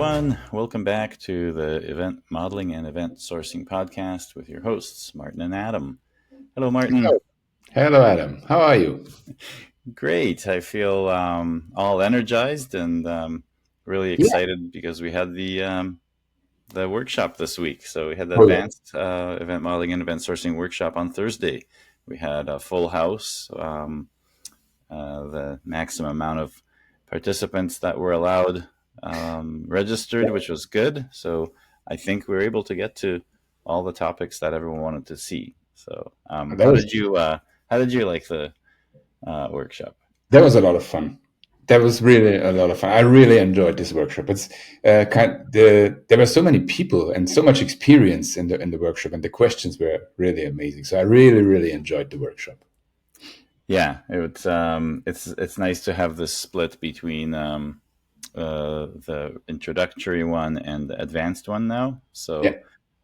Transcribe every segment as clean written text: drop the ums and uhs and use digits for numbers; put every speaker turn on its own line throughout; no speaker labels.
everyone. Welcome back to the Event Modeling and Event Sourcing Podcast with your hosts, Martin and Adam. Hello, Martin.
Hello, Adam. How are you?
Great. I feel all energized and really
Yeah.
excited because we had the workshop this week. So we had the
Oh, yeah.
Advanced Event Modeling and Event Sourcing Workshop on Thursday. We had a full house, the maximum amount of participants that were allowed registered, which was good. So I think we were able to get to all the topics that everyone wanted to see. So
That was
how did you like the workshop?
that was a lot of fun. That was really a lot of fun. I really enjoyed this workshop. It's there were so many people and so much experience in the workshop, and the questions were really amazing. So I really enjoyed the workshop.
Yeah, it's nice to have this split between the introductory one and the advanced one now.
Yeah,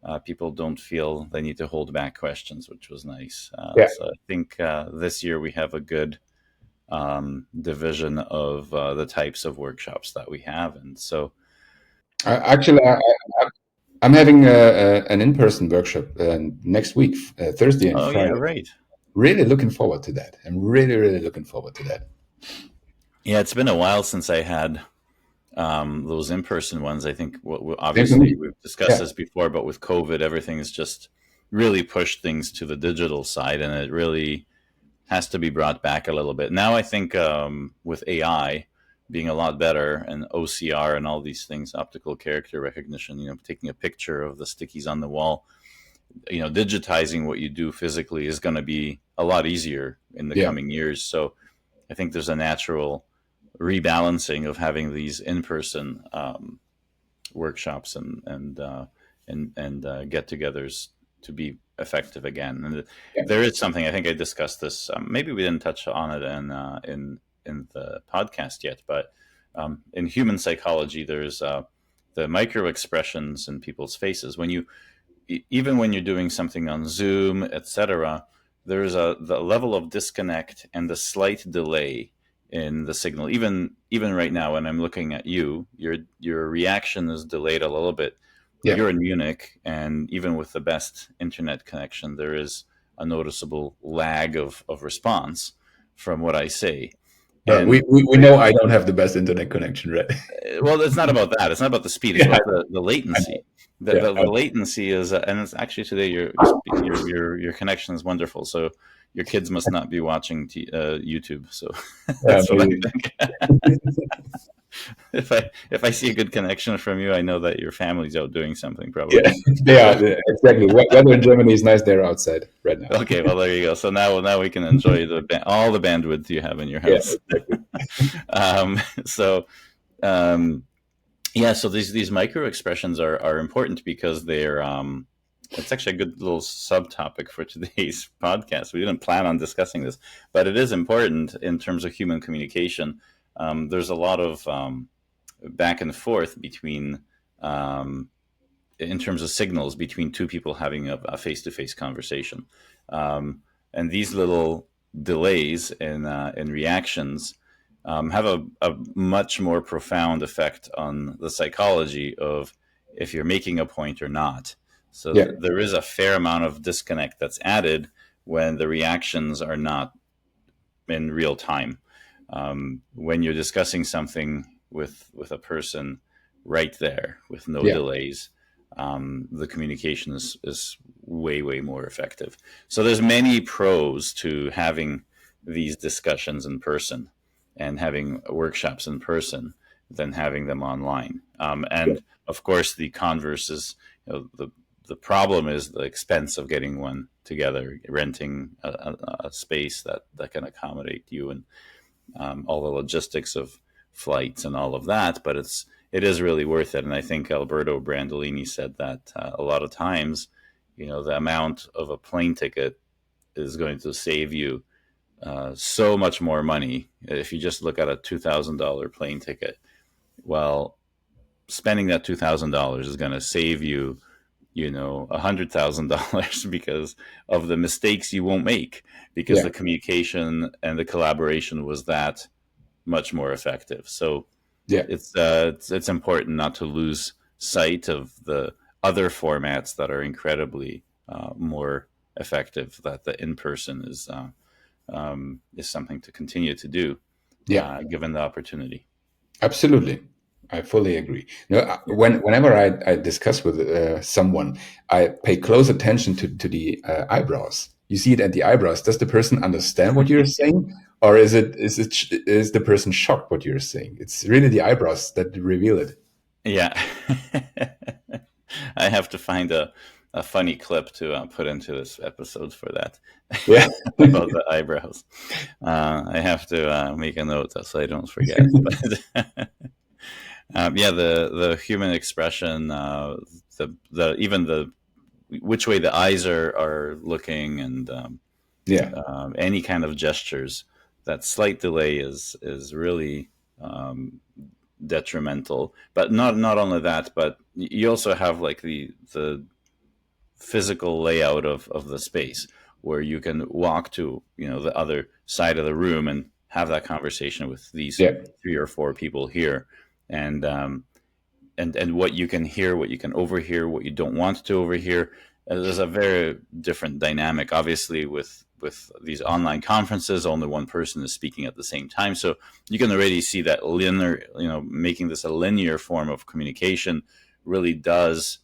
So people don't feel they need to hold back questions, which was nice.
yeah.
So I think this year we have a good division of the types of workshops that we have, and so
Actually, I'm having an in-person workshop next week, Thursday and
oh yeah,
Friday.
right.
Really looking forward to that. I'm really looking forward to that.
Yeah, it's been a while since I had those in-person ones. I think
Same for
obviously
me.
we've discussed
Yeah,
this before, but with COVID, everything's just really pushed things to the digital side, and it really has to be brought back a little bit. Now I think with AI being a lot better and OCR and all these things, optical character recognition, taking a picture of the stickies on the wall, digitizing what you do physically is going to be a lot easier in the
yeah.
coming years. So I think there's a natural rebalancing of having these in-person workshops and get-togethers to be effective again. And
Yeah.
there is something I think I discussed this. Maybe we didn't touch on it in the podcast yet, but in human psychology, there's the micro expressions in people's faces when you even when you're doing something on Zoom, etc. There's the level of disconnect and the slight delay in the signal. Even right now, when I'm looking at you, your reaction is delayed a little bit.
Yeah.
You're in Munich, and even with the best internet connection, there is a noticeable lag of response from what I say.
We,
And
we we know I don't have the best internet connection, right?
well, it's not about that. It's not about the speed. It's
Yeah,
about the
I know.
latency. The,
Yeah,
the,
I
the
know.
latency is, and it's actually today your connection is wonderful. So your kids must not be watching YouTube. So that's what I
Maybe.
think. If I see a good connection from you, I know that your family's out doing something
Yeah,
probably.
they
So
are exactly. Weather in Germany is nice. They're outside right now.
okay, well there you go. So now we can enjoy all the bandwidth you have in your
Yeah,
house.
exactly.
So. Um, Yeah, so these micro expressions are important because they're it's actually a good little subtopic for today's podcast. We didn't plan on discussing this, but it is important in terms of human communication. There's a lot of back and forth between in terms of signals between two people having a face-to-face conversation, and these little delays in reactions have a much more profound effect on the psychology of if you're making a point or not. So
Yeah,
there is a fair amount of disconnect that's added when the reactions are not in real time. When you're discussing something with a person right there with no
yeah,
delays, the communication is way more effective. So there's many pros to having these discussions in person and having workshops in person than having them online.
yeah,
And of course, the converse is the problem is the expense of getting one together, renting a space that can accommodate you and all the logistics of flights and all of that. But it is really worth it. And I think Alberto Brandolini said that a lot of times, the amount of a plane ticket is going to save you so much more money if you just look at a $2,000 plane ticket. Well, spending that $2,000 is going to save you, $100,000 because of the mistakes you won't make because
yeah.
the communication and the collaboration was that much more effective. So
Yeah.
It's important not to lose sight of the other formats that are incredibly more effective. That the in person is something to continue to do,
Yeah.
given the opportunity.
Absolutely. I fully agree. No, whenever I discuss with someone, I pay close attention to the eyebrows. You see it at the eyebrows. Does the person understand what you're saying, or is the person shocked what you're saying? It's really the eyebrows that reveal it.
Yeah. I have to find a funny clip to put into this episode for that
Yeah.
about the eyebrows. I have to make a note so I don't forget. But yeah, the human expression, the even the which way the eyes are looking, and
Yeah.
any kind of gestures. That slight delay is really detrimental. But not only that, but you also have like the physical layout of the space where you can walk to the other side of the room and have that conversation with these
Yeah.
3 or 4 people here, and and what you can hear, what you can overhear, what you don't want to overhear. There's a very different dynamic, obviously, with these online conferences. Only one person is speaking at the same time, so you can already see that linear, making this a linear form of communication really does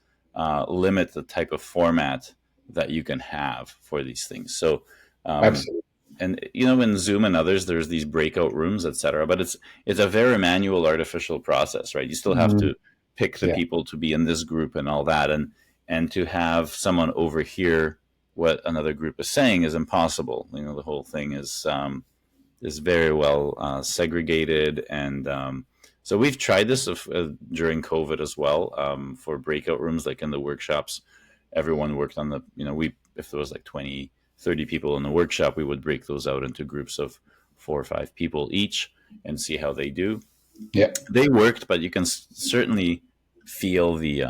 limit the type of format that you can have for these things. So
Absolutely.
and in Zoom and others, there's these breakout rooms, etc. But it's a very manual, artificial process, right? You still have
Mm,
to pick the
yeah.
people to be in this group and all that, and to have someone overhear what another group is saying is impossible. The whole thing is very well segregated, and so we've tried this during COVID as well, for breakout rooms, like in the workshops. Everyone worked on the we if there was like 20, 30 people in the workshop, we would break those out into groups of 4 or 5 people each and see how they do.
Yeah.
They worked, but you can certainly feel the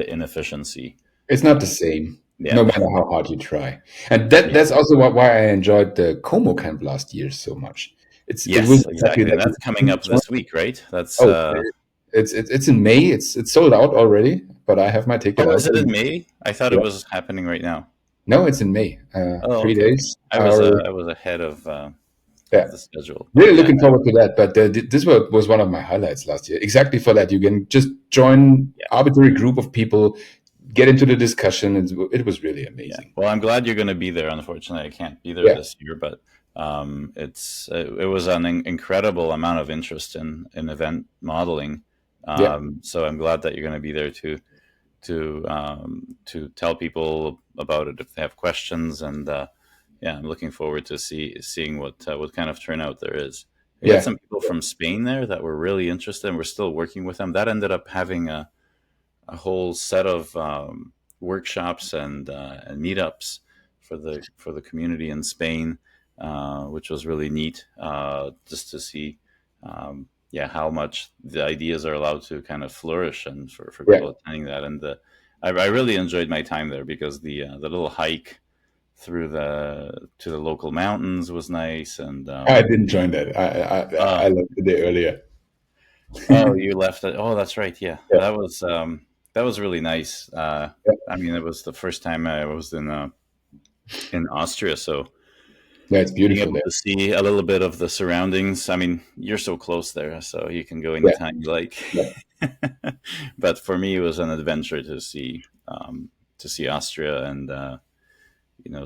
inefficiency.
It's not the same,
Yeah.
no matter how hard you try. And that's also why I enjoyed the Como camp last year so much. It was
Yes,
exactly
exactly. And
like
that's coming up
join.
this week, right? That's
Oh, it's in May. It's sold out already, but I have my ticket.
oh,
I'll
is it
go.
in May? I thought it
Yeah.
was happening right now.
No, it's in May.
Oh,
Three
okay, okay.
days.
I was
Our
I was ahead
Yeah.
of the schedule, but
Really
yeah,
looking forward to that. But this was one of my highlights last year. Exactly for that, you can just join
yeah,
arbitrary group of people, get into the discussion. It was really
yeah.
amazing.
Well, I'm glad you're going to be there. Unfortunately, I can't be there
Yeah.
this year, but it was an incredible amount of interest in event modeling.
Yeah.
So I'm glad that you're going to be there to tell people about it if they have questions, and yeah, I'm looking forward to seeing what kind of turnout there is. We had
Yeah.
some people from Spain there that were really interested, and we're still working with them. That ended up having a whole set of workshops and meetups for the community in Spain, which was really neat, just to see, yeah, how much the ideas are allowed to kind of flourish, and for
Yeah.
people attending that. And I really enjoyed my time there because the little hike through the to the local mountains was nice, and
I didn't join that. I
uh,
left the day earlier.
oh, you left it. Oh, that's right. Yeah,
Yeah.
that was really nice.
Yeah.
I mean, it was the first time I was in Austria, so
Yeah, it's
being
beautiful
able
there.
to see a little bit of the surroundings. I mean, you're so close there, so you can go
Yeah.
anytime you like.
Yeah.
But for me, it was an adventure to see Austria, and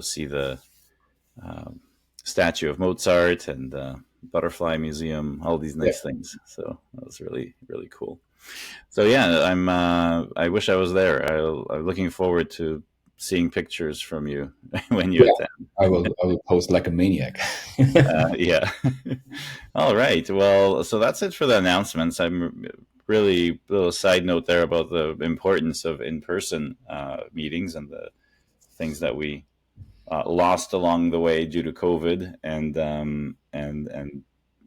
see the um, statue of Mozart and butterfly museum, all these
Yeah.
nice things. So that was really really cool. So yeah, I wish I was there. I'm looking forward to seeing pictures from you when you
Yeah.
attend.
I will post like a maniac.
Yeah. All right. Well, so that's it for the announcements. I'm really a little side note there about the importance of in-person meetings and the things that we lost along the way due to COVID, and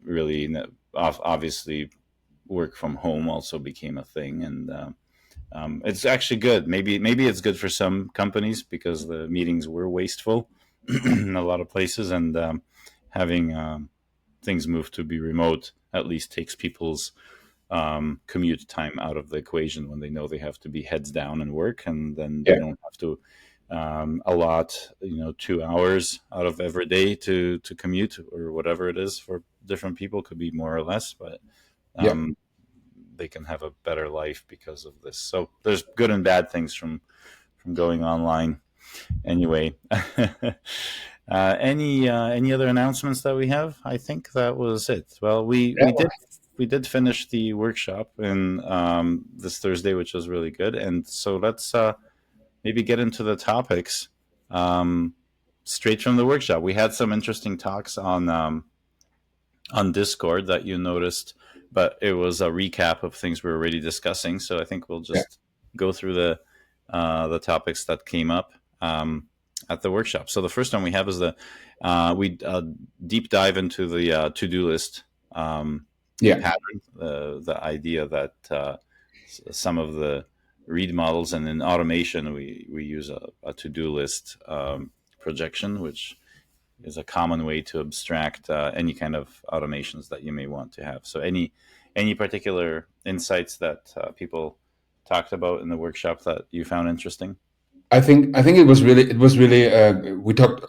really obviously work from home also became a thing, and it's actually good. Maybe it's good for some companies because the meetings were wasteful in a lot of places, and having things move to be remote at least takes people's commute time out of the equation when they know they have to be heads down and work, and then they
Yeah.
don't have to allot 2 hours out of every day to commute or whatever it is. For different people, could be more or less, but
Yeah.
um, they can have a better life because of this. So there's good and bad things from going online. Anyway, any other announcements that we have? I think that was it. Well, we did finish the workshop in this Thursday, which was really good. And so let's maybe get into the topics um, straight from the workshop. We had some interesting talks on Discord that you noticed, but it was a recap of things we were already discussing. So I think we'll
Yeah.
just go through the topics that came up at the workshop. So the first one we have is we deep dive into the to-do list
Yeah.
pattern, the idea that some of the read models and in automation we use a to-do list projection, which is a common way to abstract any kind of automations that you may want to have. So any particular insights that people talked about in the workshop that you found interesting?
I think it was really we talked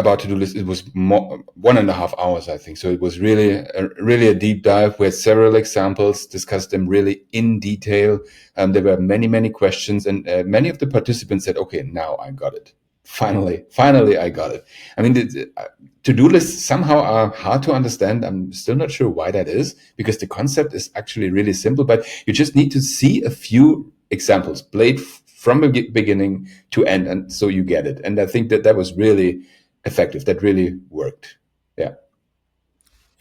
about to-do list. It was more 1.5 hours, I think. So it was really a deep dive. We had several examples, discussed them really in detail. There were many questions, and many of the participants said, "Okay, now I got it. Finally, I got it." I mean, to-do lists somehow are hard to understand. I'm still not sure why that is, because the concept is actually really simple, but you just need to see a few examples played from the beginning to end, and so you get it. And I think that was really effective. That really worked. Yeah.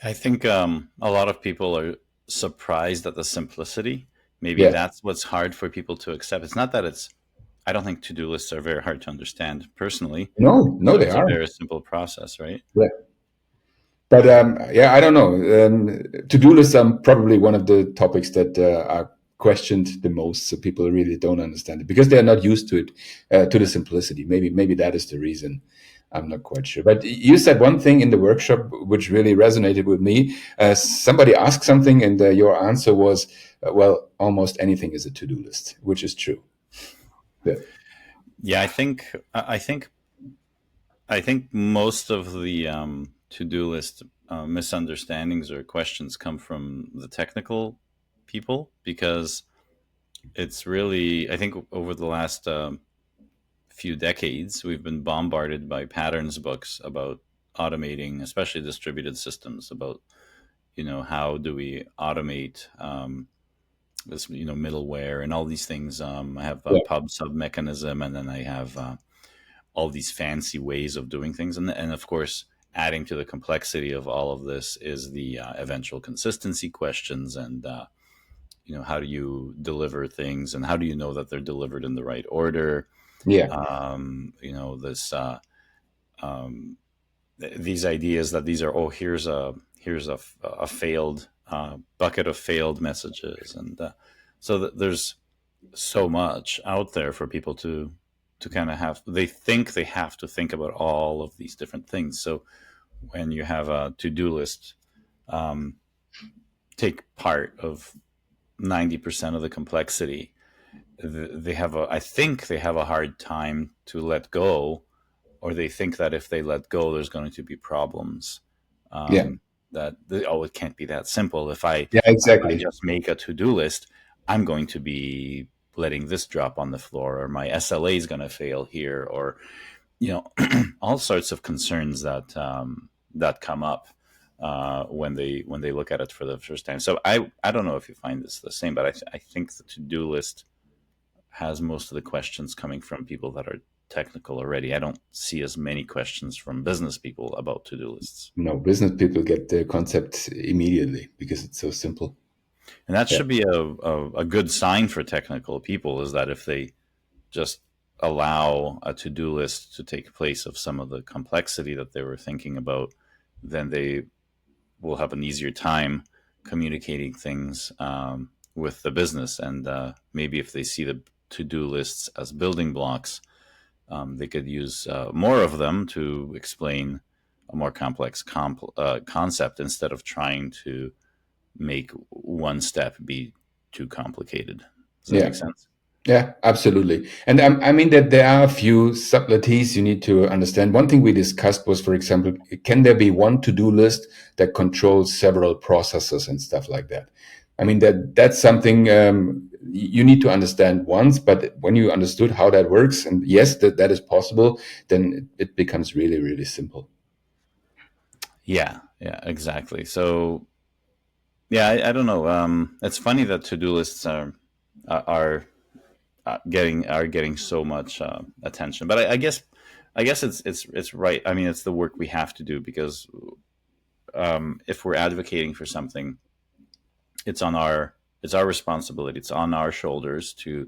I think a lot of people are surprised at the simplicity. Maybe
Yeah.
that's what's hard for people to accept. It's not that it's. I don't think to-do lists are very hard to understand personally.
No, they
It's a
are.
very simple process, right?
Yeah. But yeah, I don't know. To-do lists are probably one of the topics that are questioned the most. So people really don't understand it because they are not used to it, to the simplicity. Maybe that is the reason. I'm not quite sure. But you said one thing in the workshop which really resonated with me. Somebody asked something, and your answer was, "Well, almost anything is a to-do list," which is true. Yeah.
Yeah, I think most of the to-do list misunderstandings or questions come from the technical people, because it's really, I think, over the last few decades we've been bombarded by patterns books about automating, especially distributed systems, about how do we automate this middleware and all these things. I have a
Yeah.
pub sub mechanism, and then I have all these fancy ways of doing things, and of course, adding to the complexity of all of this is the eventual consistency questions, and how do you deliver things, and how do you know that they're delivered in the right order?
Yeah.
This these ideas that these are, oh, here's a failed bucket of failed messages, and there's so much out there for people to kind of have. They think they have to think about all of these different things. So when you have a to-do list um, take part of 90% of the complexity, I think they have a hard time to let go, or they think that if they let go, there's going to be problems.
Yeah.
Um, oh, it can't be that simple.
Yeah.
If I
Exactly.
just make a to-do list, I'm going to be letting this drop on the floor, or my SLA is going to fail here, or all sorts of concerns that come up when they look at it for the first time. So I don't know if you find this the same, but I think the to-do list has most of the questions coming from people that are technical already. I don't see as many questions from business people about to-do lists.
No, business people get the concept immediately because it's so simple.
And that
Yeah.
should be a good sign for technical people, is that if they just allow a to-do list to take place of some of the complexity that they were thinking about, then they will have an easier time communicating things with the business. And maybe if they see the to-do lists as building blocks, they could use more of them to explain a more complex concept, instead of trying to make one step be too complicated. Does that
Yeah.
make sense?
Yeah, absolutely. And I mean that there are a few subtleties you need to understand. One thing we discussed was, for example, can there be one to-do list that controls several processes and stuff like that? I mean that's something you need to understand once, but when you understood how that works, and yes, that is possible, then it becomes really, really simple.
Yeah, yeah, exactly. So yeah, I don't know. It's funny that to-do lists are getting so much attention, but I guess it's right. I mean, it's the work we have to do because if we're advocating for something, it's on our it's our responsibility. It's on our shoulders to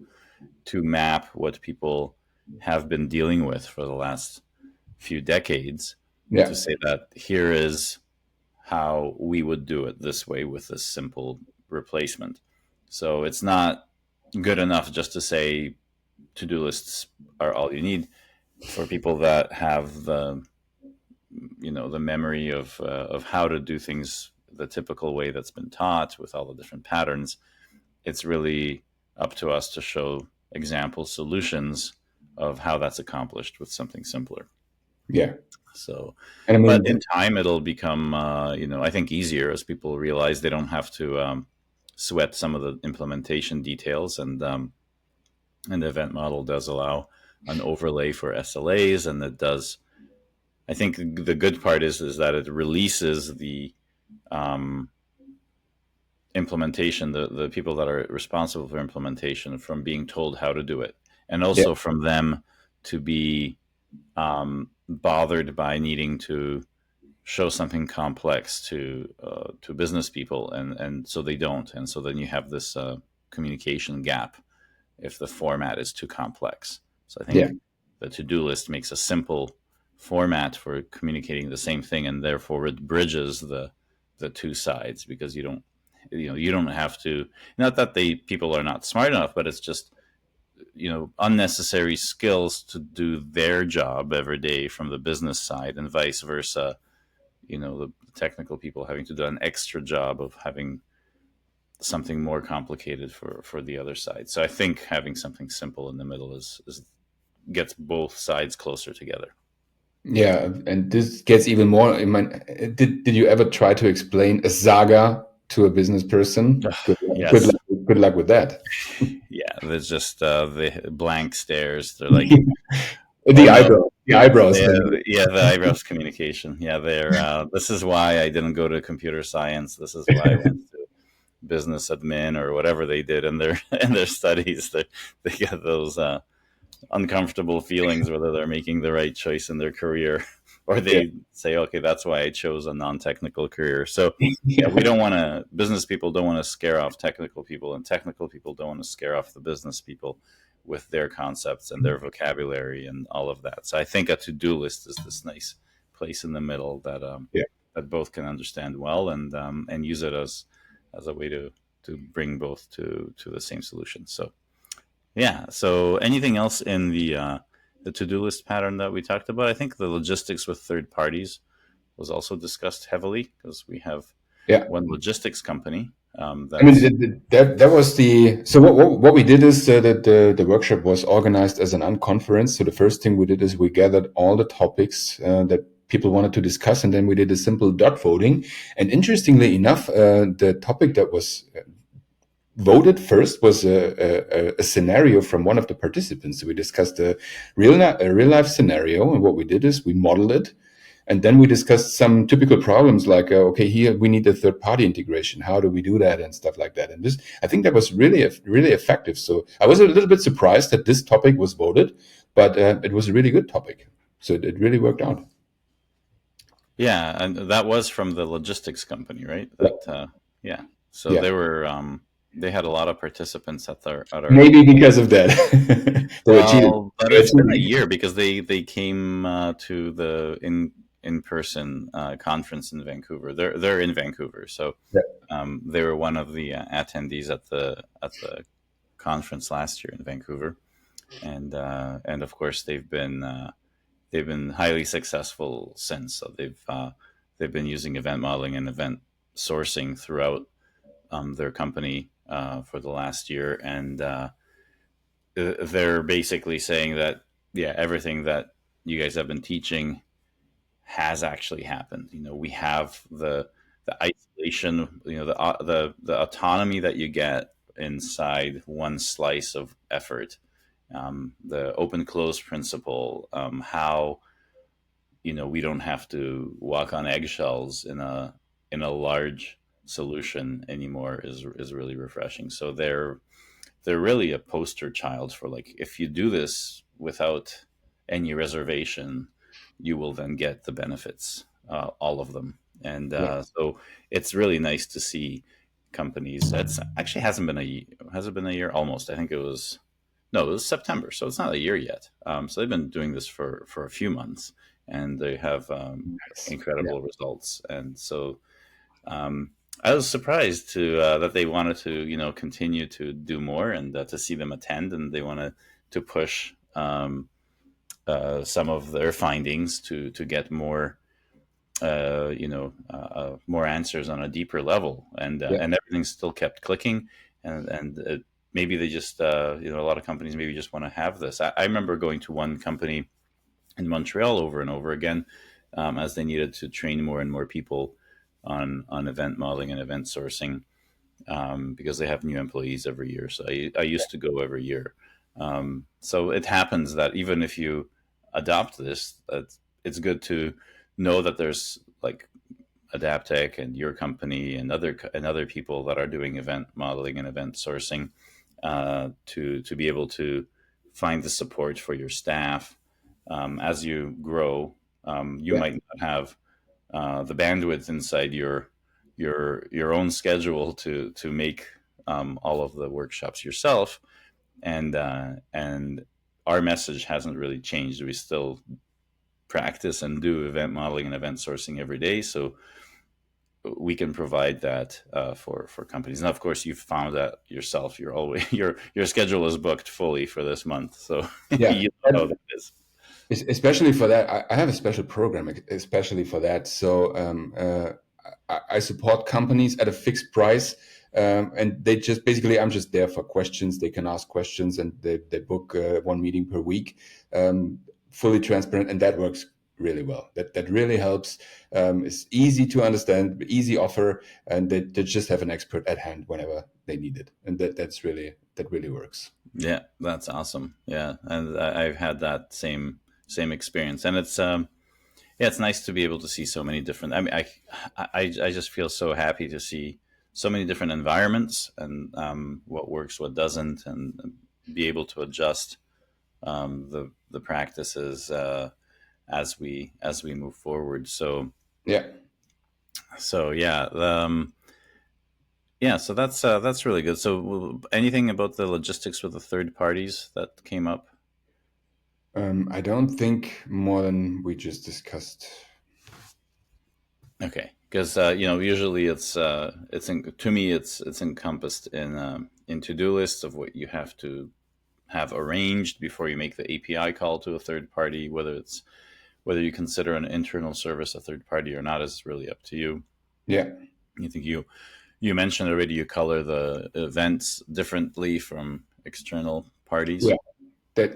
map what people have been dealing with for the last few decades,
Yeah.
to say that here is how we would do it this way with this simple replacement. So it's not good enough just to say to-do lists are all you need. For people that have the memory of how to do things the typical way that's been taught with all the different patterns, it's really up to us to show example solutions of how that's accomplished with something simpler.
Yeah.
So,
And I
but
mean,
in time, it'll become, I think, easier as people realize they don't have to sweat some of the implementation details, and the event model does allow an overlay for SLAs, and it does. I think the good part is that it releases the um, implementation, the people that are responsible for implementation, from being told how to do it, and
yeah,
also from them to be bothered by needing to show something complex to business people, and so they don't, and so then you have this communication gap if the format is too complex. So I
yeah,
think the to-do list makes a simple format for communicating the same thing, and therefore it bridges the two sides, because you don't have to, not that they people are not smart enough, but it's just unnecessary skills to do their job every day from the business side, and vice versa. The technical people having to do an extra job of having something more complicated for the other side. So I think having something simple in the middle is gets both sides closer together.
yeah. And this gets even more. I mean, did you ever try to explain a saga to a business person? Good
Yes.
luck, good luck with that.
Yeah, there's just the blank stares. They're like, oh
The
no.
eyebrows
Yeah,
thing.
yeah, the eyebrows communication. Yeah, they're this is why I didn't go to computer science. This is why I went to business admin or whatever they did in their in their studies. They get those uncomfortable feelings whether they're making the right choice in their career, or
Yeah,
they say, okay, that's why I chose a non-technical career. So yeah, we
yeah,
don't want to business people don't want to scare off technical people, and technical people don't want to scare off the business people with their concepts and their vocabulary and all of that. So I think a to-do list is this nice place in the middle
yeah.
that both can understand well, and use it as a way to bring both to the same solution. So yeah. So anything else in the to-do list pattern that we talked about? I think the logistics with third parties was also discussed heavily, because we have
Yeah.
one logistics company
I mean,
that's
that was the so what we did is that the workshop was organized as an unconference. So the first thing we did is we gathered all the topics that people wanted to discuss, and then we did a simple dot voting. And interestingly enough, the topic that was voted first was a scenario from one of the participants. So we discussed a real life scenario, and what we did is we modeled it, and then we discussed some typical problems like, okay, here we need a third party integration. How do we do that and stuff like that? And this, I think, that was really effective. So I was a little bit surprised that this topic was voted, but it was a really good topic. So it really worked out.
yeah, and that was from the logistics company, right?
Yeah.
Yeah. So
Yeah.
they had a lot of participants at our.
Maybe because of that, they were cheated.
Well, but
They were
it's been a
cheating.
year, because they came to the in person conference in Vancouver. They're in Vancouver, so
Yeah.
they were one of the attendees at the conference last year in Vancouver, and of course they've been highly successful since. So they've been using event modeling and event sourcing throughout. their company for the last year, and they're basically saying that yeah, everything that you guys have been teaching has actually happened. We have the isolation, the autonomy that you get inside one slice of effort, the open close principle, how we don't have to walk on eggshells in a large solution anymore is really refreshing. So they're really a poster child for, like, if you do this without any reservation, you will then get the benefits, all of them. And
Yeah.
so it's really nice to see companies. That's actually has it been a year? Almost. I think it was. No, it was September, so it's not a year yet. So they've been doing this for a few months, and they have
Nice. Yeah.
incredible results. And so um, I was surprised to that they wanted to continue to do more, and to see them attend, and they wanted to push some of their findings to get more more answers on a deeper level,
Yeah.
and everything still kept clicking, and maybe they just a lot of companies maybe just want to have this. I remember going to one company in Montreal over and over again, as they needed to train more and more people on event modeling and event sourcing, because they have new employees every year. So I used to go every year. So it happens that even if you adopt this, it's good to know that there's like Adaptec and your company and other people that are doing event modeling and event sourcing, to be able to find the support for your staff as you grow. You
Yeah.
might not have the bandwidth inside your own schedule to make all of the workshops yourself, and our message hasn't really changed. We still practice and do event modeling and event sourcing every day, so we can provide that for companies. And of course, you've found that yourself. You're always your schedule is booked fully for this month, so
Yeah.
you know how that is.
Especially for that, I have a special program, especially for that. So I support companies at a fixed price, and they just basically, I'm just there for questions. They can ask questions, and they book one meeting per week, fully transparent, and that works really well. That really helps. It's easy to understand, easy offer, and they just have an expert at hand whenever they need it, and that really works.
Yeah, that's awesome. Yeah, and I've had that same experience, and it's yeah, it's nice to be able to see so many different. I mean, I just feel so happy to see so many different environments, and what works, what doesn't, and be able to adjust the practices as we move forward.
Yeah.
So yeah, yeah, so that's really good. So anything about the logistics with the third parties that came up?
I don't think more than we just discussed.
Okay, because usually to me it's encompassed in to do lists of what you have to have arranged before you make the API call to a third party. Whether you consider an internal service a third party or not is really up to you.
Yeah.
I think you mentioned already you color the events differently from external parties.
Yeah.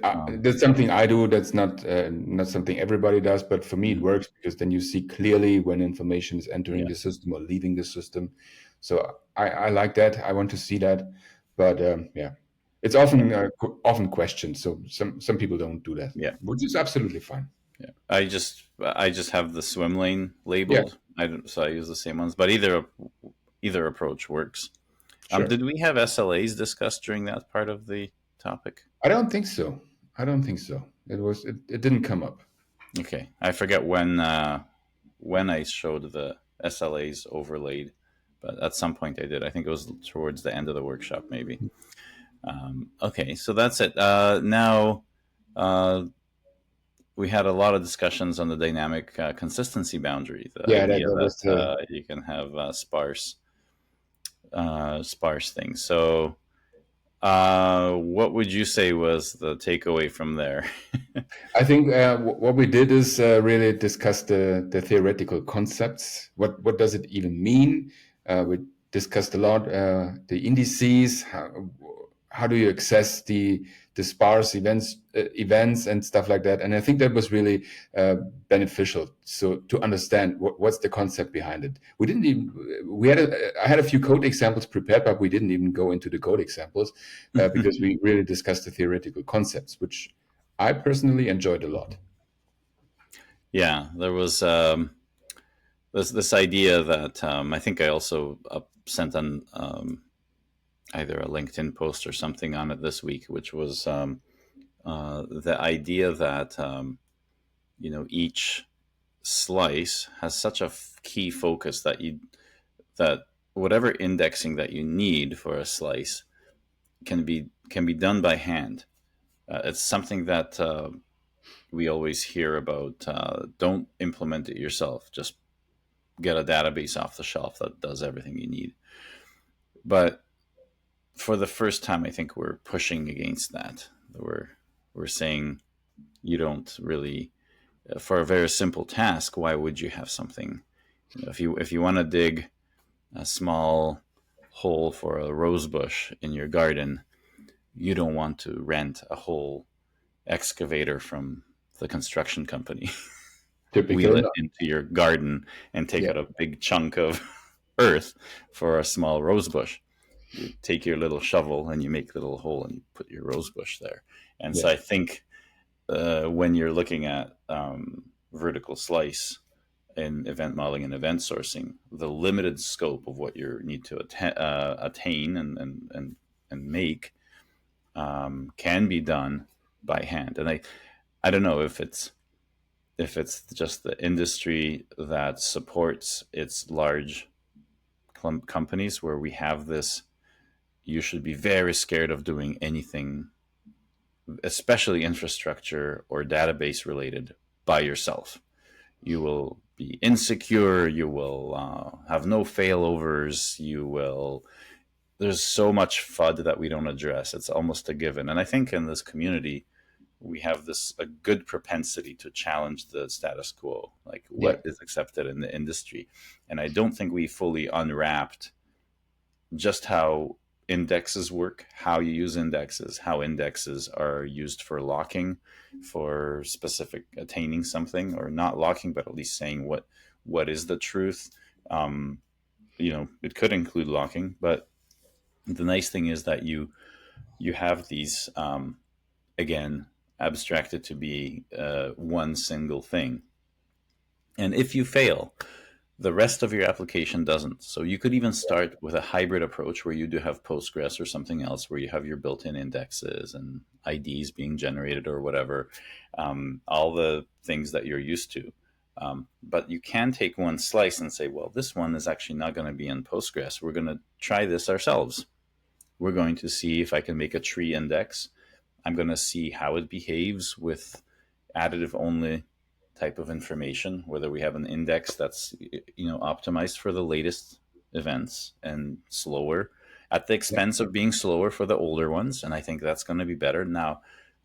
Um,
That's something I do. That's not something everybody does, but for me it
mhm,
works because then you see clearly when information is entering
yeah,
the system or leaving the system. So I like that. I want to see that, but yeah, it's
yeah,
often questioned. So some people don't do that,
yeah,
which is absolutely fine.
yeah. I just have the swim lane
Yeah,
labeled. So I use the same ones, but either approach works.
sure.
Did we have SLAs discussed during that part of the topic?
I don't think so. I don't think so. It didn't come up.
Okay, I forget when I showed the SLAs overlaid, but at some point I did. I think it was towards the end of the workshop, maybe. Okay, so that's it. Now, uh, we had a lot of discussions on the dynamic consistency boundary, the
Yeah,
idea
that was
that you can have sparse things. So, what would you say was the takeaway from there?
I think what we did is really discuss the theoretical concepts. What does it even mean? We discussed a lot the indices. How do you access the sparse events and stuff like that? And I think that was really beneficial. So to understand what's the concept behind it. We didn't even I had a few code examples prepared, but we didn't even go into the code examples because we really discussed the theoretical concepts, which I personally enjoyed a lot.
Yeah, there was this idea that I think I also sent on either a LinkedIn post or something on it this week, which was the idea that each slice has such a key focus that whatever indexing that you need for a slice can be done by hand. It's something that we always hear about. Don't implement it yourself. Just get a database off the shelf that does everything you need. But for the first time, I think we're pushing against that. We're saying you don't really, for a very simple task, why would you have something? If you want to dig a small hole for a rose bush in your garden, you don't want to rent a whole excavator from the construction company. Wheel it into your garden and take out a big chunk of earth for a small rose bush. You take your little shovel and you make a little hole and you put your rose bush there. And so I think when you're looking at vertical slice in event modeling and event sourcing, the limited scope of what you need to attain and make can be done by hand. And I don't know if it's just the industry that supports its large companies where we have this. You should be very scared of doing anything, especially infrastructure or database related, by yourself. You will be insecure. You will have no failovers. There's so much FUD that we don't address. It's almost a given. And I think in this community, we have a good propensity to challenge the status quo, like what is accepted in the industry. And I don't think we fully unwrapped just how indexes work, how you use indexes, how indexes are used for locking, for specific attaining something, or not locking, but at least saying what is the truth. It could include locking, but the nice thing is that you have these again abstracted to be one single thing, and if you fail, the rest of your application doesn't. So you could even start with a hybrid approach where you do have Postgres or something else where you have your built-in indexes and IDs being generated or whatever, all the things that you're used to. But you can take one slice and say, well, this one is actually not going to be in Postgres. We're going to try this ourselves. We're going to see if I can make a tree index. I'm going to see how it behaves with additive only type of information, whether we have an index that's optimized for the latest events and slower at the expense of being slower for the older ones. And I think that's going to be better. Now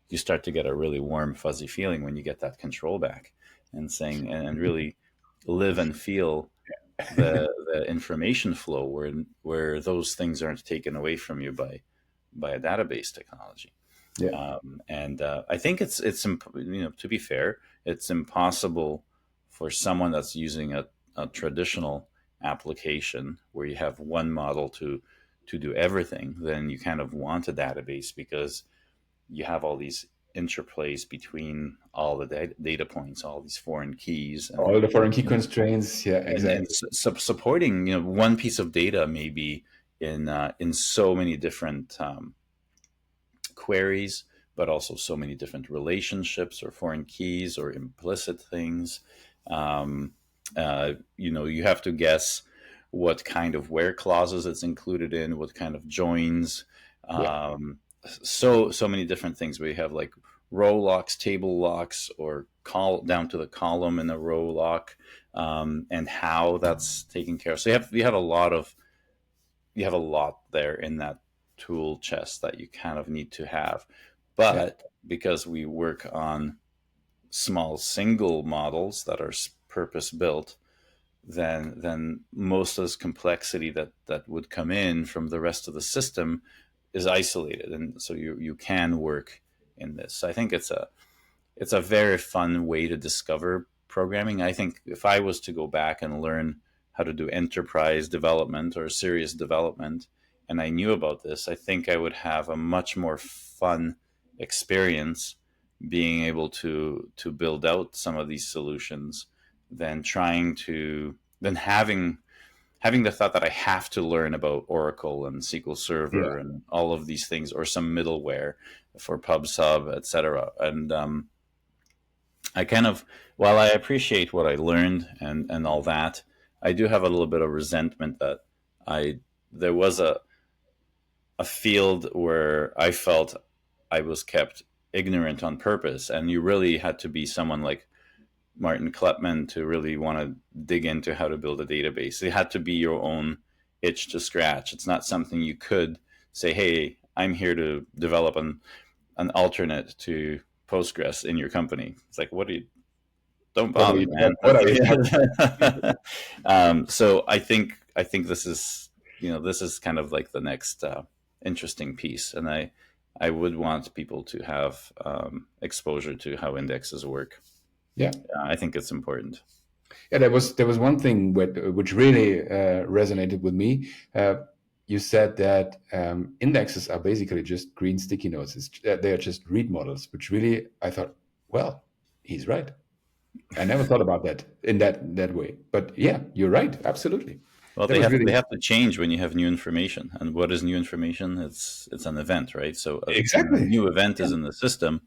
you start to get a really warm, fuzzy feeling when you get that control back and saying, and really live and feel the information flow where those things aren't taken away from you by a database technology. I think it's to be fair, it's impossible for someone that's using a traditional application where you have one model to do everything. Then you kind of want a database because you have all these interplays between all the data points, all these foreign keys,
all the foreign key constraints. Yeah, exactly.
And supporting one piece of data maybe in so many different queries, but also so many different relationships or foreign keys or implicit things. You have to guess what kind of where clauses it's included in, what kind of joins. So many different things. We have like row locks, table locks, or call down to the column in a row lock, and how that's taken care of. So you have a lot there in that tool chest that you kind of need to have. But because we work on small single models that are purpose built, then most of this complexity that would come in from the rest of the system is isolated, and so you can work in this. So I think it's a very fun way to discover programming. I think if I was to go back and learn how to do enterprise development or serious development, and I knew about this, I think I would have a much more fun experience being able to build out some of these solutions than trying to than having the thought that I have to learn about Oracle and SQL
Yeah.
Server and all of these things, or some middleware for PubSub, etc. And I kind of, while I appreciate what I learned and all that, I do have a little bit of resentment that I there was a field where I felt I was kept ignorant on purpose, and you really had to be someone like Martin Kleppmann to really want to dig into how to build a database. It had to be your own itch to scratch. It's not something you could say, "Hey, I'm here to develop an alternate to Postgres in your company." It's like, what do you? Don't
What are
bother,
you,
man.
what are you talking about?
So I think this is this is kind of like the next interesting piece, and I would want people to have exposure to how indexes work.
Yeah.
I think it's important.
Yeah, there was one thing which really resonated with me. You said that indexes are basically just green sticky notes. They are just read models, which really I thought, well, he's right. I never thought about that in that way. But yeah, you're right. Absolutely.
Well,
That was
they
really
have to change when you have new information. And what is new information? It's an event, right? So when a
exactly.
new event
Yeah.
is in the system,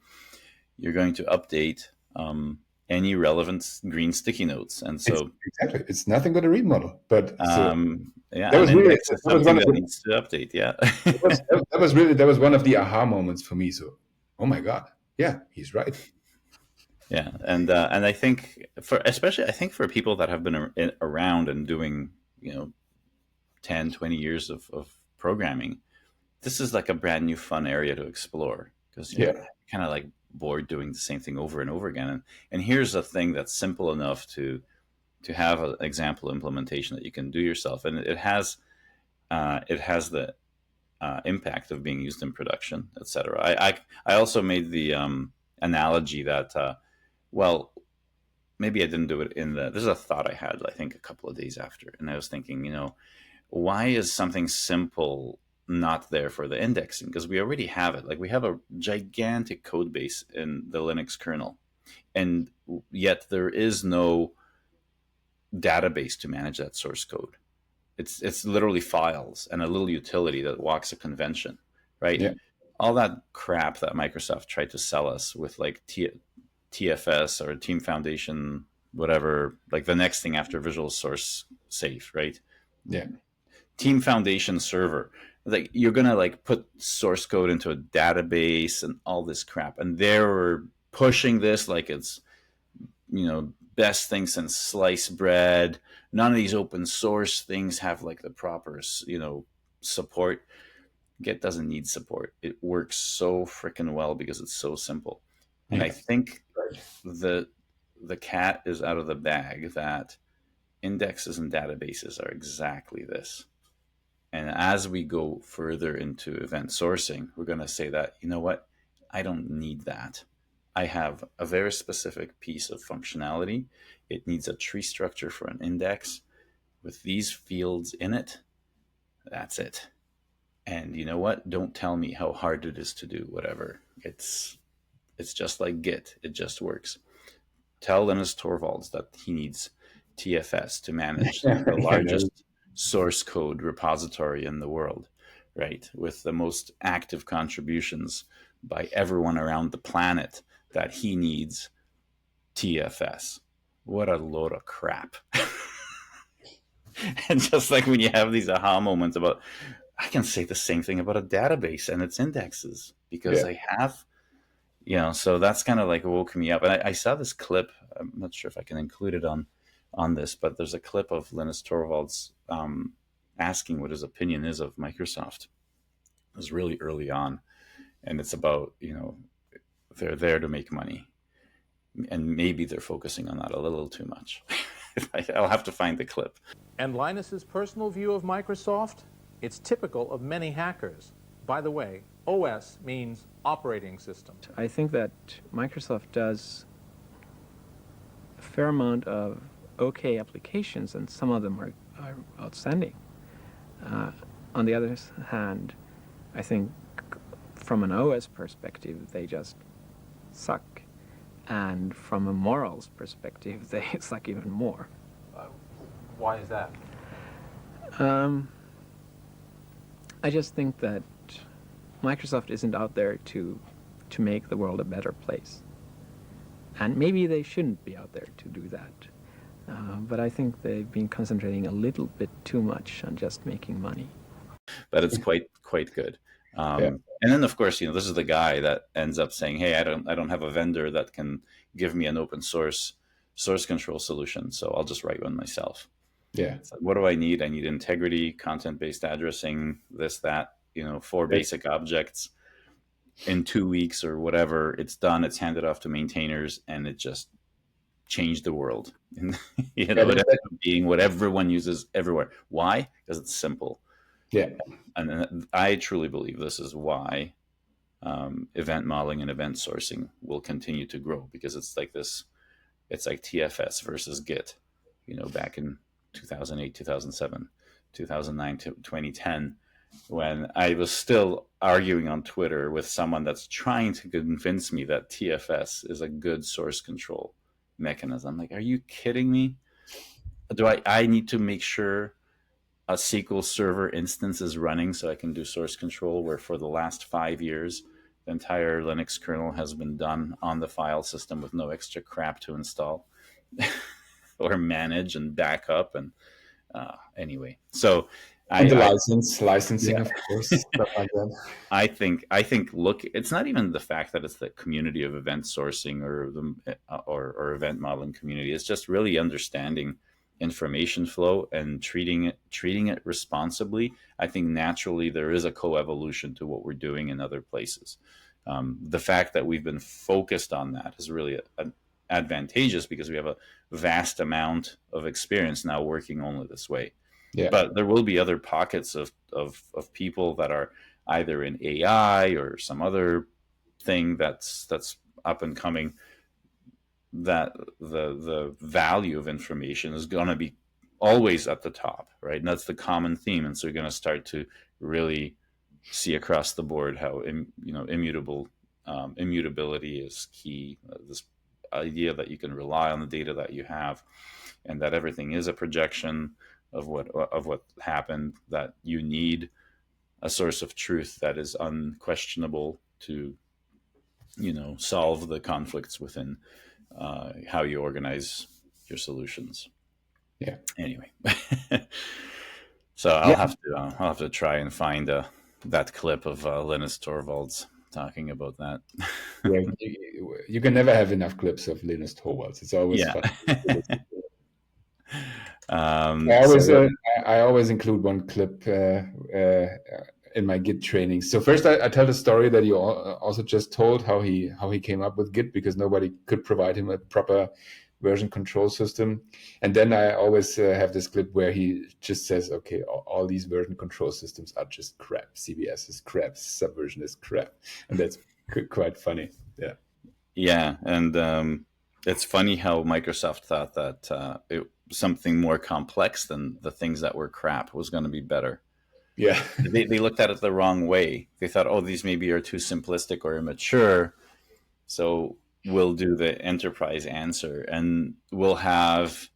you're going to update any relevant green sticky notes. And
It's
so
exactly. It's nothing but a read model. But so
yeah,
that
an
was really
index is
that was
something
one of
that
the
needs to update. Yeah.
that was one of the aha moments for me. So, oh my god, yeah, he's right.
Yeah, and I think for especially I think for people that have been around and doing 10, 20 years of programming, this is like a brand new fun area to explore because you're
Yeah,
kind of like bored doing the same thing over and over again. And here's a thing that's simple enough to have an example implementation that you can do yourself, and it has the impact of being used in production, etc. I also made the analogy that well, maybe I didn't do it in the. This is a thought I had, I think, a couple of days after, and I was thinking, why is something simple not there for the indexing? Because we already have it. Like we have a gigantic code base in the Linux kernel, and yet there is no database to manage that source code. It's literally files and a little utility that walks a convention, right?
yeah,
All that crap that Microsoft tried to sell us with like TFS or Team Foundation, whatever, like the next thing after Visual Source Safe, right?
yeah,
Team Foundation server. Like you're gonna like put source code into a database and all this crap, and they're pushing this like it's best thing since sliced bread. None of these open source things have like the proper support. Git doesn't need support. It works so freaking well because it's so simple. And I
yeah.
think
Right.
the the cat is out of the bag that indexes and databases are exactly this. And as we go further into event sourcing, we're going to say that, you know what? I don't need that. I have a very specific piece of functionality. It needs a tree structure for an index with these fields in it. That's it. And you know what? Don't tell me how hard it is to do whatever. It's just like Git. It just works. Tell Linus Torvalds that he needs TFS to manage
Yeah,
the
yeah, that
largest source code repository in the world, right? With the most active contributions by everyone around the planet, that he needs TFS. What a load of crap. And just like when you have these aha moments about, I can say the same thing about a database and its indexes because
yeah,
I have, so that's kind of like woke me up. And I saw this clip. I'm not sure if I can include it on this, but there's a clip of Linus Torvalds asking what his opinion is of Microsoft. It was really early on, and it's about they're there to make money, and maybe they're focusing on that a little too much. I'll have to find the clip.
And Linus's personal view of Microsoft? It's typical of many hackers. By the way, OS means operating system.
I think that Microsoft does a fair amount of okay applications, and some of them are outstanding. On the other hand, I think from an OS perspective, they just suck. And from a morals perspective, they suck even more.
Why is that?
I just think that Microsoft isn't out there to make the world a better place. And maybe they shouldn't be out there to do that. But I think they've been concentrating a little bit too much on just making money.
But it's quite good. And then, of course, this is the guy that ends up saying, "Hey, I don't have a vendor that can give me an open source control solution, so I'll just write one myself."
Yeah.
So what do I need? I need integrity, content-based addressing, this, that, 4 basic objects. In 2 weeks or whatever, it's done. It's handed off to maintainers, and it just changed the world. It ended up being what everyone uses everywhere. Why? Because it's simple.
Yeah.
And I truly believe this is why event modeling and event sourcing will continue to grow, because it's like this. It's like TFS versus Git, back in 2008, 2007, 2009 to 2010, when I was still arguing on Twitter with someone that's trying to convince me that TFS is a good source control mechanism. I'm like, are you kidding me? I need to make sure a SQL Server instance is running so I can do source control, where for the last 5 years, the entire Linux kernel has been done on the file system with no extra crap to install or manage and back up. And anyway, so
and the licensing, of course, stuff like that.
I think. Look, it's not even the fact that it's the community of event sourcing or event modeling community. It's just really understanding information flow and treating it responsibly. I think naturally there is a coevolution to what we're doing in other places. The fact that we've been focused on that is really advantageous, because we have a vast amount of experience now working only this way.
Yeah.
But there will be other pockets of people that are either in AI or some other thing that's up and coming, that the value of information is going to be always at the top, right? And that's the common theme. And so you're going to start to really see across the board how immutability is key. This idea that you can rely on the data that you have, and that everything is a projection of what happened, that you need a source of truth that is unquestionable to solve the conflicts within how you organize your solutions.
Yeah.
Anyway, so I'll have to try and find that clip of Linus Torvalds talking about that.
Yeah, you can never have enough clips of Linus Torvalds. It's always fun. I always include one clip in my Git training. So first, I tell the story that you also just told, how he came up with Git, because nobody could provide him a proper version control system. And then I always have this clip where he just says, okay, all these version control systems are just crap. CVS is crap. Subversion is crap. And that's quite funny. Yeah.
Yeah. And it's funny how Microsoft thought that something more complex than the things that were crap was going to be better.
Yeah.
They looked at it the wrong way. They thought, oh, these maybe are too simplistic or immature, so we'll do the enterprise answer, and we'll have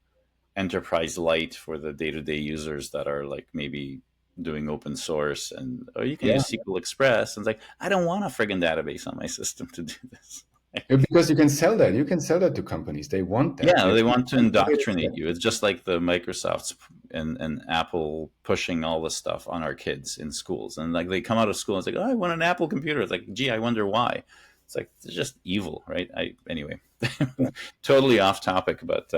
enterprise light for the day-to-day users that are like maybe doing open source, and you can use SQL Express. And it's like, I don't want a friggin' database on my system to do this.
Because you can sell that. You can sell that to companies. They want that.
Yeah, they want to indoctrinate you. It's just like the Microsofts and Apple pushing all this stuff on our kids in schools. And like they come out of school and it's like, oh, I want an Apple computer. It's like, gee, I wonder why. It's like, it's just evil, right? Anyway, totally off topic, but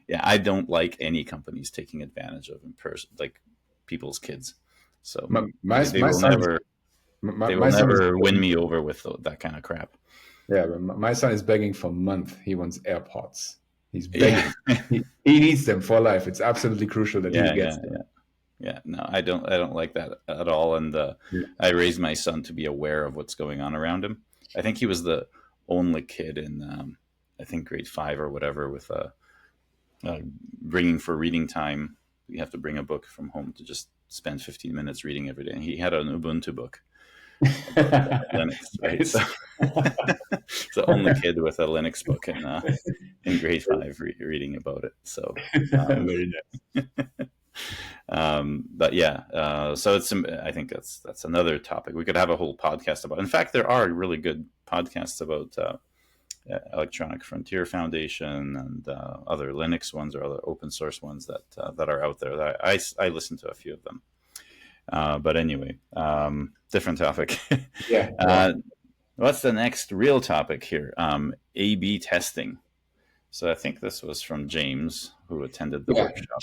yeah, I don't like any companies taking advantage of like people's kids. So they will never win me over with that kind of crap.
Yeah, but my son is begging for a month. He wants AirPods. He's begging. He needs them for life. It's absolutely crucial that he gets them.
Yeah, no, I don't like that at all. And I raised my son to be aware of what's going on around him. I think he was the only kid in, I think grade 5 or whatever, with bringing for reading time. You have to bring a book from home to just spend 15 minutes reading every day. And he had an Ubuntu book. Linux, right? So it's the only kid with a Linux book in grade 5 reading about it. So
very nice.
But yeah, so I think that's another topic we could have a whole podcast about. In fact, there are really good podcasts about Electronic Frontier Foundation and other Linux ones or other open source ones that are out there. That I listen to a few of them. But anyway, different topic.
Yeah.
What's the next real topic here? A/B testing. So I think this was from James, who attended the workshop.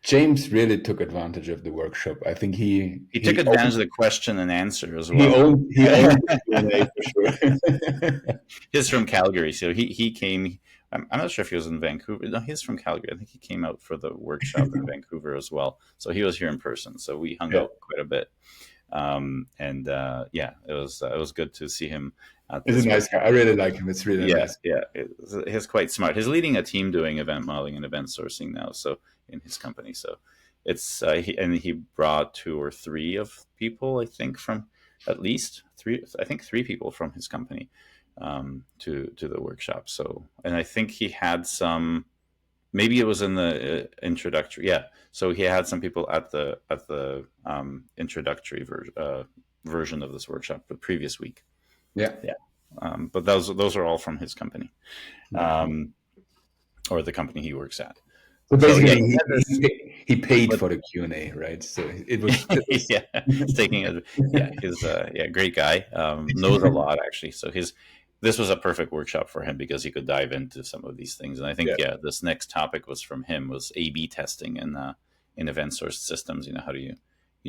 James really took advantage of the workshop. I think he
took advantage of the question and answer as well.
He owned the Q&A for sure.
He's from Calgary, so he came. I'm not sure if he was in Vancouver. No, he's from Calgary. I think he came out for the workshop in Vancouver as well. So he was here in person. So we hung out quite a bit. It was good to see him.
He's a nice guy. I really like him. It's really nice.
Yeah, he's quite smart. He's leading a team doing event modeling and event sourcing now. So in his company, so it's he brought 2 or 3 of people. I think from at least 3. I think 3 people from his company to the workshop. So, and I think he had some. Maybe it was in the introductory. Yeah, so he had some people at the introductory version of this workshop the previous week.
Yeah.
But those are all from his company, or the company he works at.
So basically, he paid for the Q&A, right? So it was
he's taking it. Yeah, he's great guy. Knows a lot actually. So this was a perfect workshop for him because he could dive into some of these things. And I think this next topic was from him was A/B testing in event source systems. How do you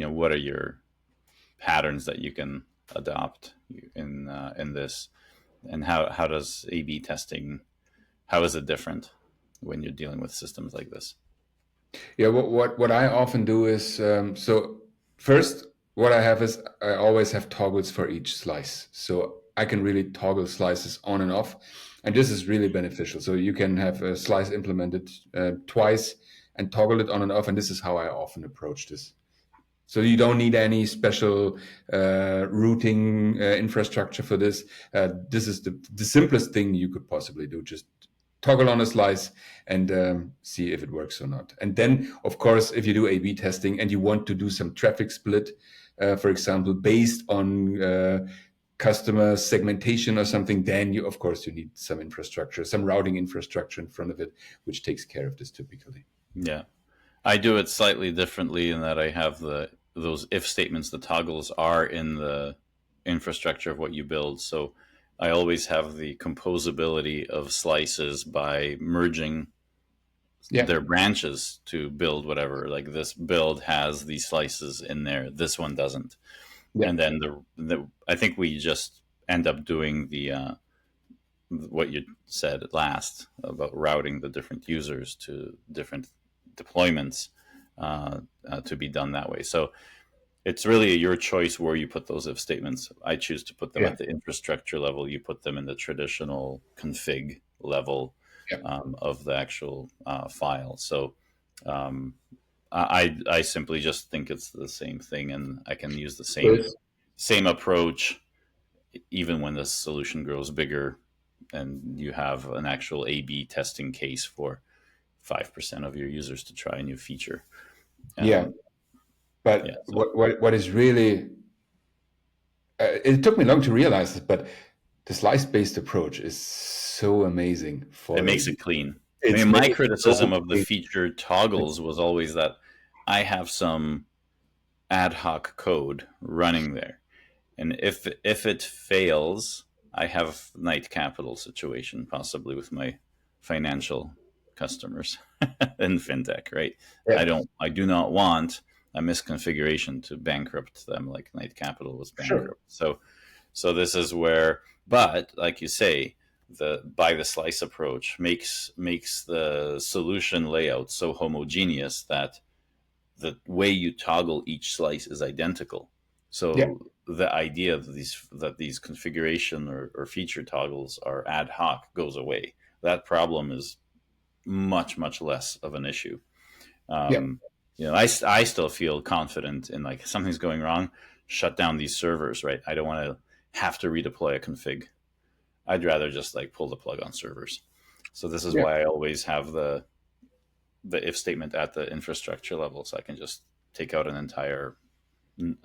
what are your patterns that you can adopt in this, and how does A/B testing, how is it different when you're dealing with systems like this?
Yeah, what I often do is so first what I have is I always have toggles for each slice, so I can really toggle slices on and off, and this is really beneficial. So you can have a slice implemented twice and toggle it on and off, and this is how I often approach this. So you don't need any special routing infrastructure for this. This is the simplest thing you could possibly do. Just toggle on a slice and see if it works or not. And then, of course, if you do A/B testing and you want to do some traffic split, for example, based on customer segmentation or something, then you need some infrastructure, some routing infrastructure in front of it, which takes care of this typically.
Yeah. I do it slightly differently in that I have those if statements, the toggles are in the infrastructure of what you build. So I always have the composability of slices by merging their branches to build whatever. Like this build has these slices in there, this one doesn't. Yeah. And then I think we just end up doing what you said last about routing the different users to different deployments to be done that way. So it's really your choice where you put those if statements. I choose to put them at the infrastructure level. You put them in the traditional config level of the actual file. So I simply just think it's the same thing, and I can use the same approach even when the solution grows bigger and you have an actual A/B testing case for 5% of your users to try a new feature.
What is really it took me long to realize it, but the slice-based approach is so amazing.
It makes it clean. My criticism of the feature toggles was always that I have some ad hoc code running there, and if it fails, I have Knight Capital situation possibly with my financial customers in fintech, right? Yeah. I do not want a misconfiguration to bankrupt them like Knight Capital was bankrupt. Sure. So this is where, but like you say, the by the slice approach makes the solution layout so homogeneous that the way you toggle each slice is identical. So
Yeah.
the idea that these configuration or feature toggles are ad hoc goes away. That problem is much less of an issue.
Yeah.
I still feel confident in, like, something's going wrong, shut down these servers, right? I don't want to have to redeploy a config. I'd rather just like pull the plug on servers. So this is
Yeah.
why I always have the if statement at the infrastructure level, so I can just take out an entire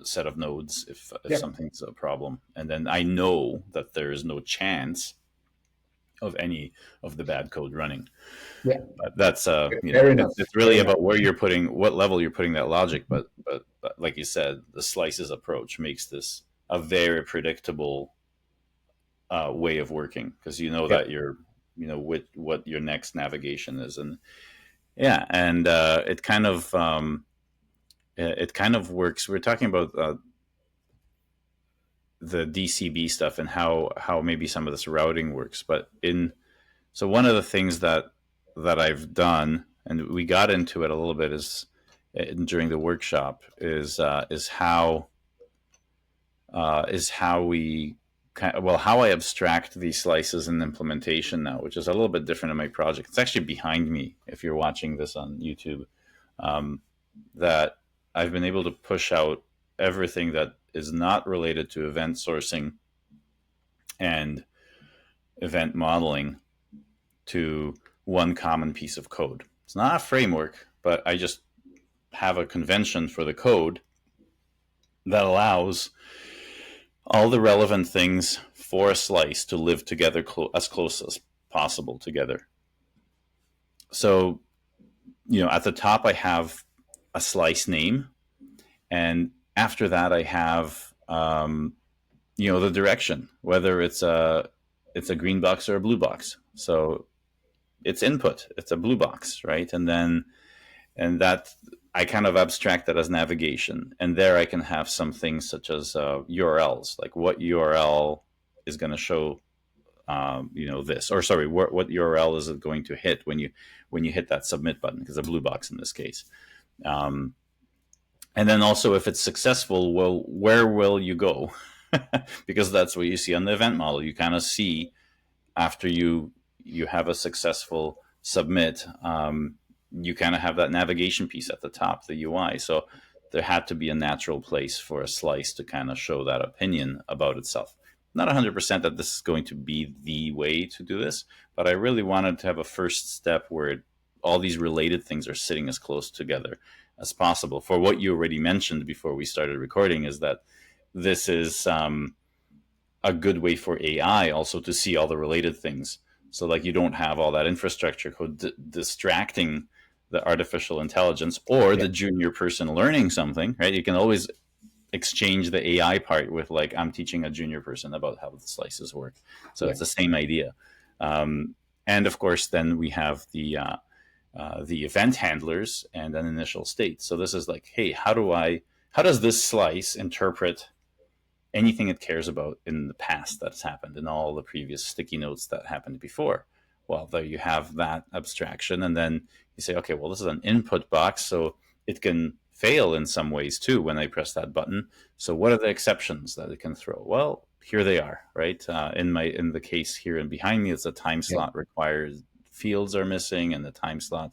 set of nodes if
Yeah.
something's a problem, and then I know that there is no chance of any of the bad code running.
Yeah.
But that's
Fair enough.
it's really
Fair
about
enough.
where you're putting, what level you're putting that logic. But like you said, the slices approach makes this a very predictable way of working, because you know that you're with what your next navigation is. And it kind of works. We're talking about the DCB stuff and how maybe some of this routing works. But so one of the things that I've done, and we got into it a little bit, is during the workshop, is how how I abstract these slices in implementation now, which is a little bit different in my project. It's actually behind me if you're watching this on YouTube. That I've been able to push out everything that is not related to event sourcing and event modeling to one common piece of code. It's not a framework, but I just have a convention for the code that allows all the relevant things for a slice to live together as close as possible together. So, at the top I have a slice name, and after that I have the direction, whether it's a green box or a blue box. So it's input, it's a blue box, right? And that I kind of abstract that as navigation, and there I can have some things such as URLs, like what URL is going to show this, or sorry, what URL is it going to hit when you hit that submit button, because a blue box in this case. And then also, if it's successful, well, where will you go? Because that's what you see on the event model. You kind of see after you have a successful submit, you kind of have that navigation piece at the top, the UI. So there had to be a natural place for a slice to kind of show that opinion about itself. Not 100% that this is going to be the way to do this, but I really wanted to have a first step where all these related things are sitting as close together as possible. For what you already mentioned before we started recording, is that this is a good way for AI also to see all the related things. So like you don't have all that infrastructure code distracting the artificial intelligence or the junior person learning something, right? You can always exchange the AI part with, like, I'm teaching a junior person about how the slices work. So it's the same idea. And of course, then we have the event handlers and an initial state. So this is like, hey, how does this slice interpret anything it cares about in the past that's happened, in all the previous sticky notes that happened before? Well, there you have that abstraction. And then you say, okay, well, this is an input box, so it can fail in some ways too when I press that button. So what are the exceptions that it can throw? Well, here they are, right? In the case here and behind me, it's a time slot required. Fields are missing, and the time slot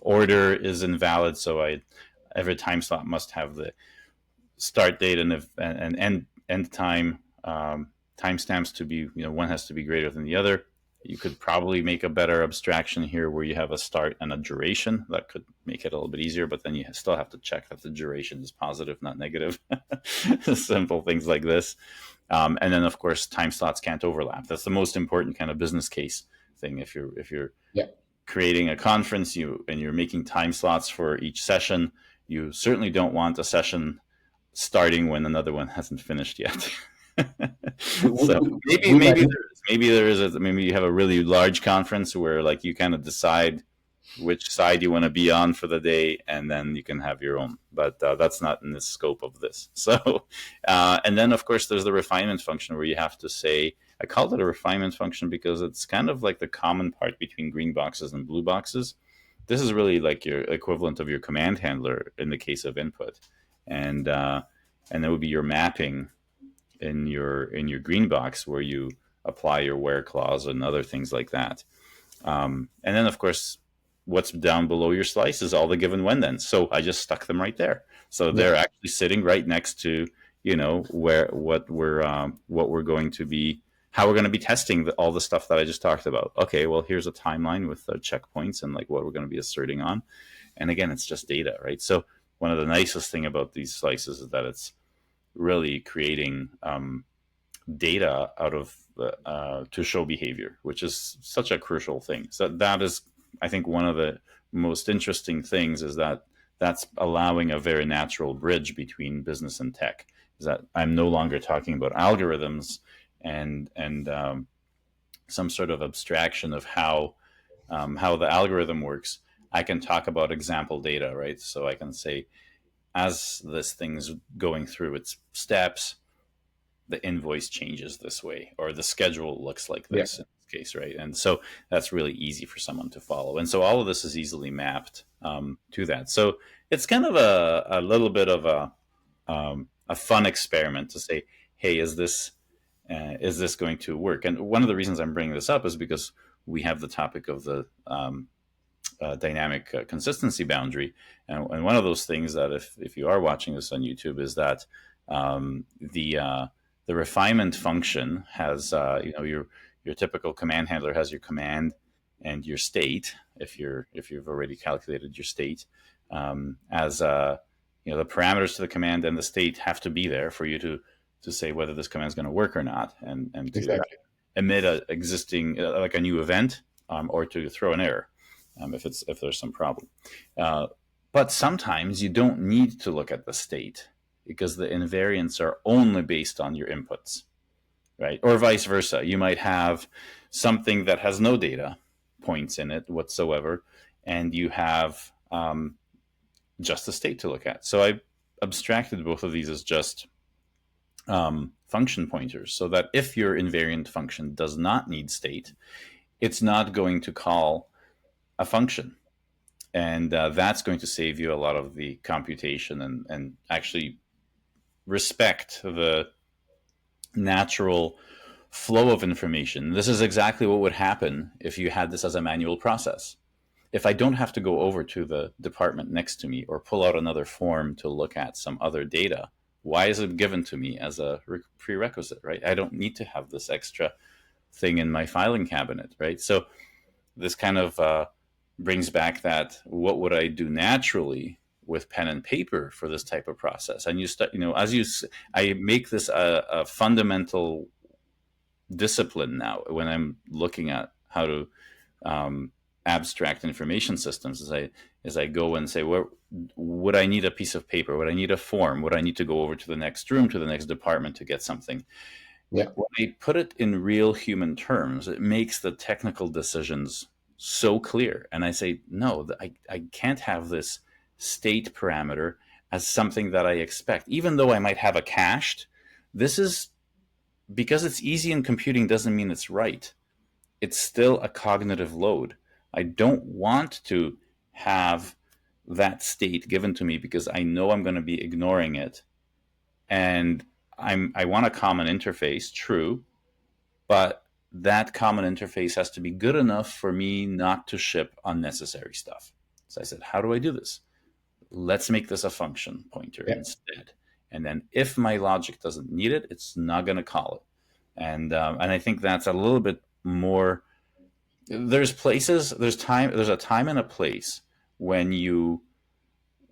order is invalid. So every time slot must have the start date and end time timestamps to be, one has to be greater than the other. You could probably make a better abstraction here where you have a start and a duration. That could make it a little bit easier, but then you still have to check that the duration is positive, not negative. Simple things like this. And then, of course, time slots can't overlap. That's the most important kind of business case thing. If you're creating a conference and you're making time slots for each session, you certainly don't want a session starting when another one hasn't finished yet. So maybe you have a really large conference where, like, you kind of decide which side you want to be on for the day, and then you can have your own. But that's not in the scope of this. So, and then of course there's the refinement function where you have to say, I called it a refinement function because it's kind of like the common part between green boxes and blue boxes. This is really like your equivalent of your command handler in the case of input, and that would be your mapping in your green box where you apply your where clause and other things like that. And then of course, what's down below your slice is all the given when then. So I just stuck them right there. So they're actually sitting right next to, what we're going to be, how we're going to be testing all the stuff that I just talked about. Okay, well, here's a timeline with the checkpoints and like what we're going to be asserting on. And again, it's just data, right? So one of the nicest thing about these slices is that it's really creating data out of to show behavior, which is such a crucial thing. So that is, I think, one of the most interesting things is that that's allowing a very natural bridge between business and tech. Is that I'm no longer talking about algorithms and some sort of abstraction of how the algorithm works. I can talk about example data, right? So I can say, as this thing's going through its steps, the invoice changes this way, or the schedule looks like this in this case, right? And so that's really easy for someone to follow. And so all of this is easily mapped to that. So it's kind of a little bit of a fun experiment to say, hey, is this going to work? And one of the reasons I'm bringing this up is because we have the topic of the dynamic consistency boundary, and one of those things that if you are watching this on YouTube is that the refinement function has your typical command handler has your command and your state if you've already calculated your state as the parameters to the command and the state have to be there for you to say whether this command is going to work or not, and to emit a existing like a new event or to throw an error if there's some problem. But sometimes you don't need to look at the state because the invariants are only based on your inputs, right? Or vice versa. You might have something that has no data points in it whatsoever, and you have just the state to look at. So I abstracted both of these as just function pointers, so that if your invariant function does not need state, it's not going to call a function. And that's going to save you a lot of the computation and actually respect the natural flow of information. This is exactly what would happen if you had this as a manual process. If I don't have to go over to the department next to me or pull out another form to look at some other data, why is it given to me as a prerequisite, right? I don't need to have this extra thing in my filing cabinet, right? So this kind of brings back that what would I do naturally with pen and paper for this type of process? And you start, I make this a fundamental discipline now when I'm looking at how to abstract information systems. As I go and say, well, would I need a piece of paper? Would I need a form? Would I need to go over to the next room, to the next department to get something?
Yeah.
When I put it in real human terms, it makes the technical decisions so clear. And I say, no, I can't have this state parameter as something that I expect. Even though I might have a cached, this is because it's easy in computing doesn't mean it's right. It's still a cognitive load. I don't want to have that state given to me because I know I'm going to be ignoring it. And I want a common interface, true, but that common interface has to be good enough for me not to ship unnecessary stuff. So I said, how do I do this? Let's make this a function pointer instead. And then if my logic doesn't need it, it's not going to call it. And I think that's a little bit more. There's a time and a place when you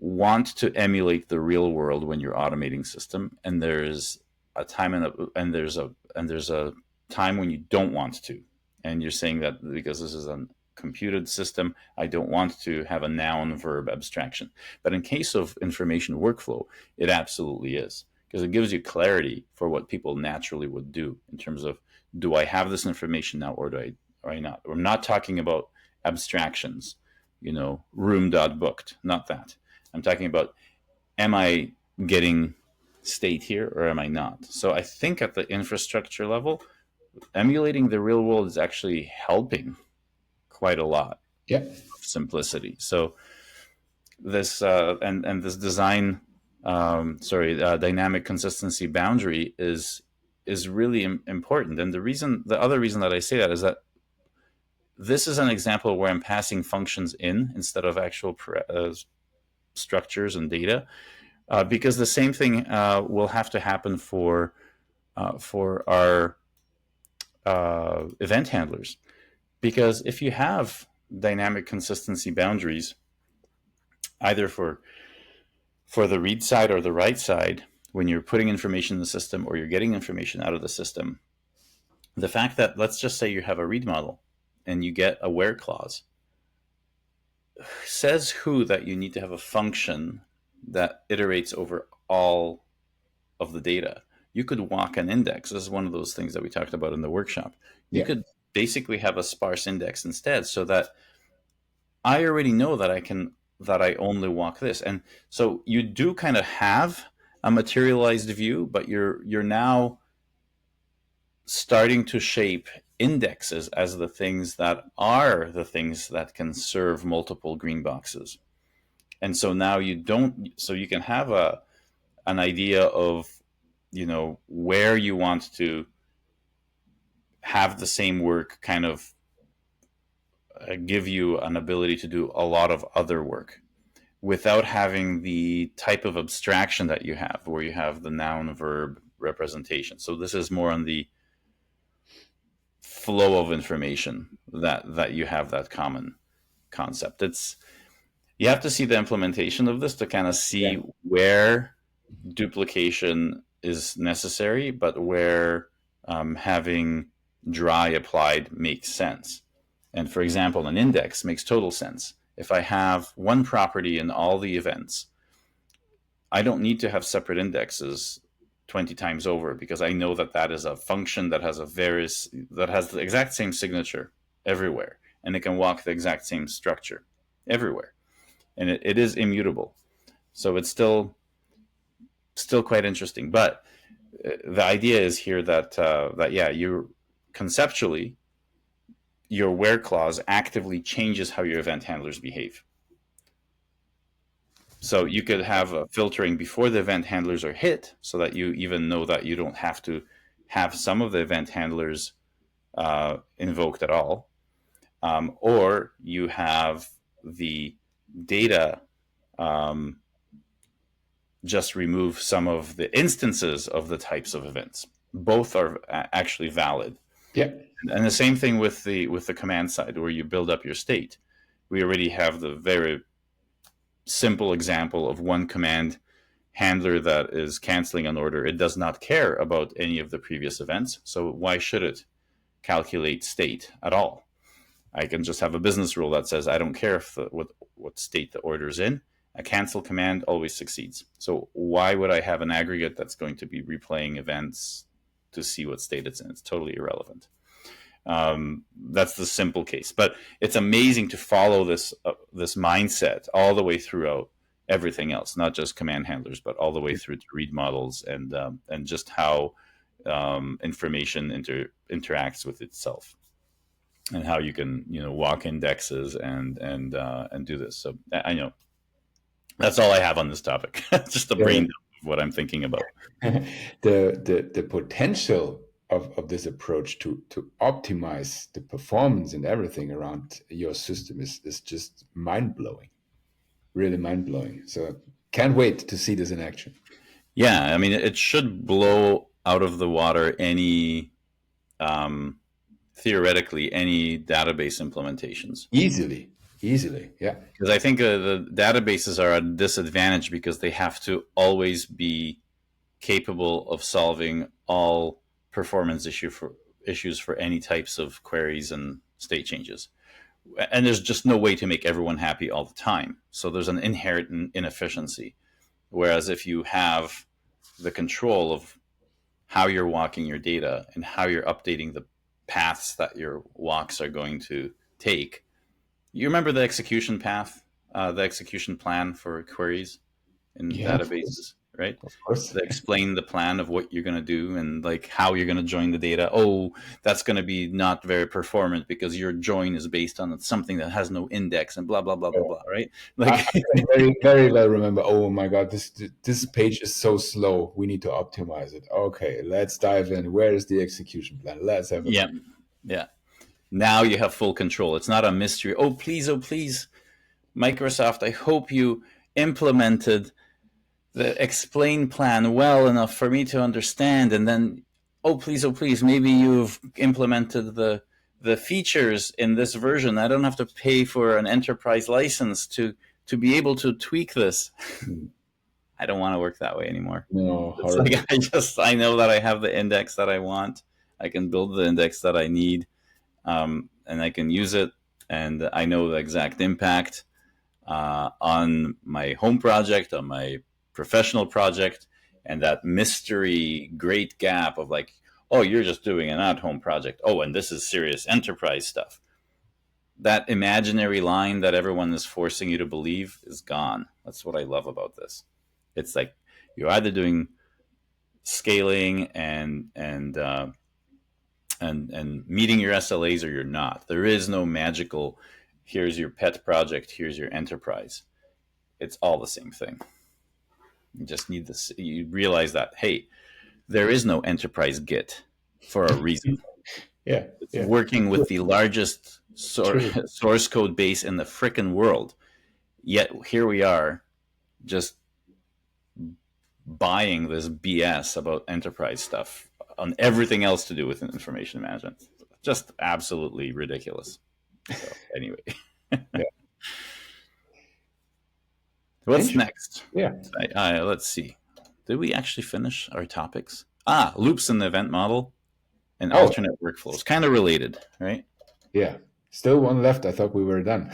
want to emulate the real world when you're automating system, and there's a time and there's a time when you don't want to, and you're saying that because this is a computed system, I don't want to have a noun verb abstraction. But in case of information workflow, it absolutely is, because it gives you clarity for what people naturally would do in terms of, do I have this information now or do I not? I'm not talking about abstractions, room.booked, not that. I'm talking about, am I getting state here or am I not? So I think at the infrastructure level, emulating the real world is actually helping quite a lot
Yeah.
of simplicity. So this and this design, dynamic consistency boundary is really important. And the other reason that I say that is that this is an example where I'm passing functions in instead of actual structures and data, because the same thing will have to happen for our event handlers. Because if you have dynamic consistency boundaries, either for the read side or the write side, when you're putting information in the system or you're getting information out of the system, the fact that, let's just say you have a read model and you get a where clause, says who that you need to have a function that iterates over all of the data. You could walk an index. This is one of those things that we talked about in the workshop. You could basically have a sparse index instead, so that I already know that I only walk this. And so you do kind of have a materialized view, but you're now starting to shape indexes as the things that are the things that can serve multiple green boxes. And so now you can have an idea of, where you want to have the same work kind of give you an ability to do a lot of other work without having the type of abstraction that you have, where you have the noun verb representation. So this is more on the flow of information that you have that common concept. You have to see the implementation of this to kind of see where duplication is necessary, but where having dry applied makes sense. And for example, an index makes total sense. If I have one property in all the events, I don't need to have separate indexes 20 times over, because I know that is a function that has the exact same signature everywhere, and it can walk the exact same structure everywhere, and it is immutable. So it's still quite interesting. But the idea is here that you conceptually, your where clause actively changes how your event handlers behave. So you could have a filtering before the event handlers are hit, so that you even know that you don't have to have some of the event handlers invoked at all. Or you have the data just remove some of the instances of the types of events. Both are actually valid.
Yeah.
And the same thing with the command side, where you build up your state. We already have the very simple example of one command handler that is canceling an order. It does not care about any of the previous events. So why should it calculate state at all? I can just have a business rule that says I don't care if what state the order is in. A cancel command always succeeds. So why would I have an aggregate that's going to be replaying events to see what state it's in? It's totally irrelevant. That's the simple case. But it's amazing to follow this mindset all the way throughout everything else, not just command handlers, but all the way through to read models and just how information interacts with itself, and how you can walk indexes and do this. So I know that's all I have on this topic. Just a brain dump of what I'm thinking about.
The potential of this approach to optimize the performance and everything around your system is just mind-blowing, really mind-blowing. So can't wait to see this in action.
Yeah, I mean, it should blow out of the water any theoretically any database implementations
easily, yeah,
because I think the databases are at a disadvantage because they have to always be capable of solving all performance issues for any types of queries and state changes, and there's just no way to make everyone happy all the time. So there's an inherent inefficiency, whereas if you have the control of how you're walking your data and how you're updating the paths that your walks are going to take. You remember the execution path, the execution plan for queries in databases? right?
Of course.
They explain the plan of what you're going to do and like how you're going to join the data. Oh, that's going to be not very performant because your join is based on something that has no index and blah blah blah blah blah, right? Like
I can very, very well remember, oh my God, this page is so slow. We need to optimize it. Okay, let's dive in. Where is the execution plan? Let's have a
yeah, yeah. Now you have full control. It's not a mystery. Oh please, Microsoft, I hope you implemented the explain plan well enough for me to understand, and then oh please, maybe you've implemented the features in this version. I don't have to pay for an enterprise license to be able to tweak this. I don't want to work that way anymore.
No,
It's like I know that I have the index that I want. I can build the index that I need, and I can use it, and I know the exact impact on my home project, on my professional project, and that mystery great gap of like, oh, you're just doing an at-home project. Oh, and this is serious enterprise stuff. That imaginary line that everyone is forcing you to believe is gone. That's what I love about this. It's like you're either doing scaling and meeting your SLAs or you're not. There is no magical, here's your pet project, here's your enterprise. It's all the same thing. You just need this. You realize that, hey, there is no enterprise Git for a reason.
Yeah,
It's working with the largest source code base in the frickin' world. Yet here we are just buying this BS about enterprise stuff on everything else to do with information management. Just absolutely ridiculous. So anyway.
Yeah.
What's next?
Yeah.
Let's see. Did we actually finish our topics? Loops in the event model and alternate workflows. Kind of related, right?
Yeah. Still one left. I thought we were done.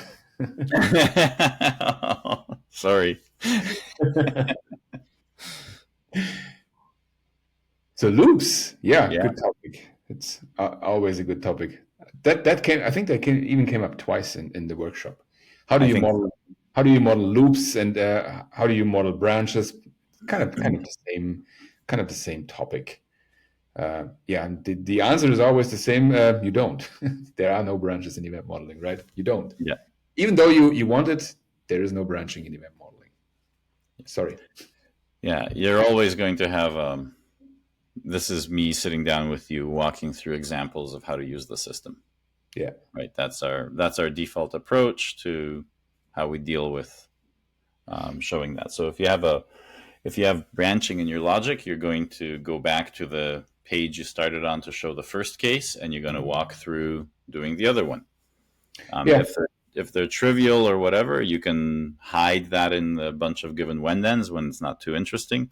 Sorry.
So loops, good topic. It's always a good topic. That came. I think that even came up twice in the workshop. How do you model? How do you model loops and how do you model branches? Kind of the same topic. And the answer is always the same. You don't. There are no branches in event modeling, right? You don't.
Yeah.
Even though you want it, there is no branching in event modeling. Sorry.
Yeah, you're always going to have. This is me sitting down with you, walking through examples of how to use the system.
Yeah.
Right. That's our default approach to how we deal with showing that. So if you have branching in your logic, you're going to go back to the page you started on to show the first case, and you're going to walk through doing the other one. If they're trivial or whatever, you can hide that in the bunch of given when-thens when it's not too interesting,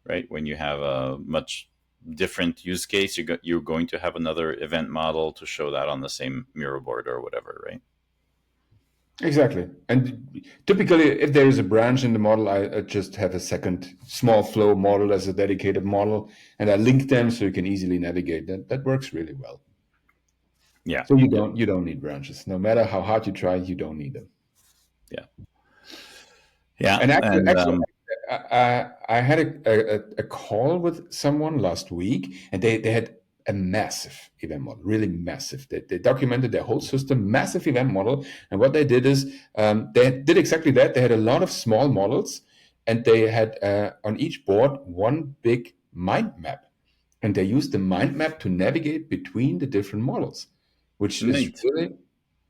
right? When you have a much different use case, you're going to have another event model to show that on the same Miro board or whatever, right?
Exactly. And typically, if there is a branch in the model, I just have a second small flow model as a dedicated model, and I link them so you can easily navigate. That works really well.
Yeah.
So you don't need branches. No matter how hard you try, you don't need them.
Yeah. Yeah.
And actually I had a call with someone last week, and they had a massive event model, really massive. They documented their whole system, massive event model. And what they did is they did exactly that. They had a lot of small models, and they had on each board one big mind map. And they used the mind map to navigate between the different models, which is really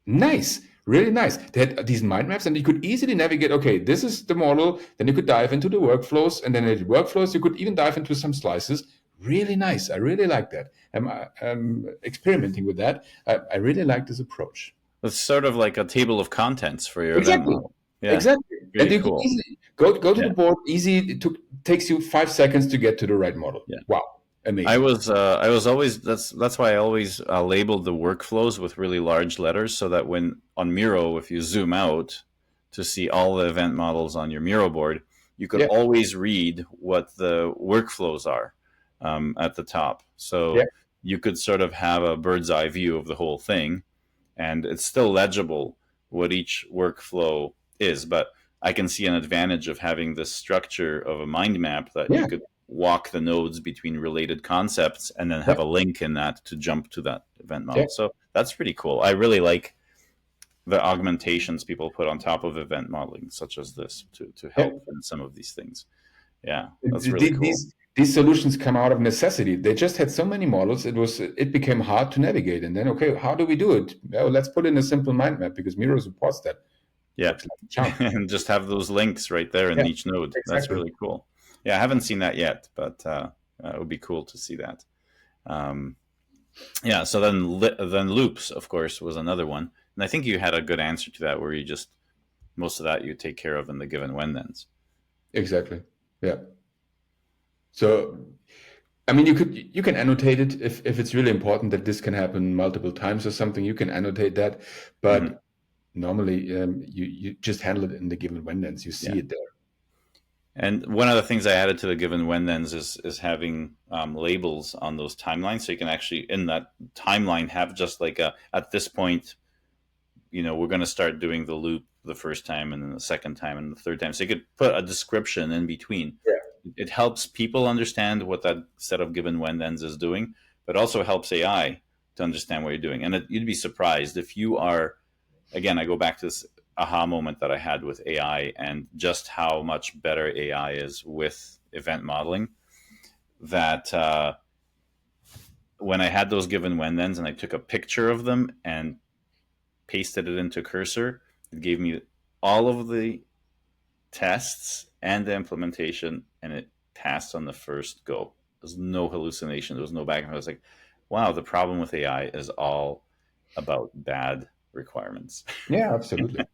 nice. Really nice. They had these mind maps, and you could easily navigate. Okay, this is the model. Then you could dive into the workflows, and then in the workflows, you could even dive into some slices. Really nice. I really like that. I'm experimenting with that. I really like this approach.
It's sort of like a table of contents for your event model. Yeah.
Exactly.
Really
and you
cool.
can easily go to the board. Easy. It takes you 5 seconds to get to the right model.
Yeah.
Wow. Amazing.
I was always that's why I always labeled the workflows with really large letters, so that when on Miro, if you zoom out to see all the event models on your Miro board, you could always read what the workflows are at the top. So you could sort of have a bird's eye view of the whole thing, and it's still legible what each workflow is. But I can see an advantage of having this structure of a mind map that you
Yeah,
could walk the nodes between related concepts and then
yeah,
have a link in that to jump to that event
yeah.
model. So that's pretty cool. I really like the augmentations people put on top of event modeling, such as this, to
Yeah.
help in some of these things. Yeah, that's really
Th-
cool.
these solutions come out of necessity. They just had so many models, it became hard to navigate. And then, okay, how do we do it? Well, let's put in a simple mind map because Miro supports that.
Yeah,
Works like a charm.
and just have those links right there in
Yeah,
each node. That's
exactly.
really cool. Yeah, I haven't seen that yet, but it would be cool to see that. Um, yeah, so then loops, of course, was another one, and I think you had a good answer to that, where you just most of that you take care of in the given when thens.
Exactly. Yeah. So, I mean, you can annotate it if it's really important that this can happen multiple times or something. You can annotate that,
Mm-hmm.
but normally you just handle it in the given when thens. You
Yeah.
see it there.
And one of the things I added to the given when thens is having labels on those timelines, so you can actually in that timeline have just like at this point, we're going to start doing the loop the first time and then the second time and the third time. So you could put a description in between.
Yeah.
It helps people understand what that set of given when thens is doing, but also helps AI to understand what you're doing. And you'd be surprised if you are, again, I go back to this aha moment that I had with AI and just how much better AI is with event modeling, that when I had those given when thens and I took a picture of them and pasted it into Cursor, it gave me all of the tests and the implementation, and it passed on the first go. There's no hallucination. There was no back and forth. I was like, wow, the problem with AI is all about bad requirements.
Yeah, absolutely.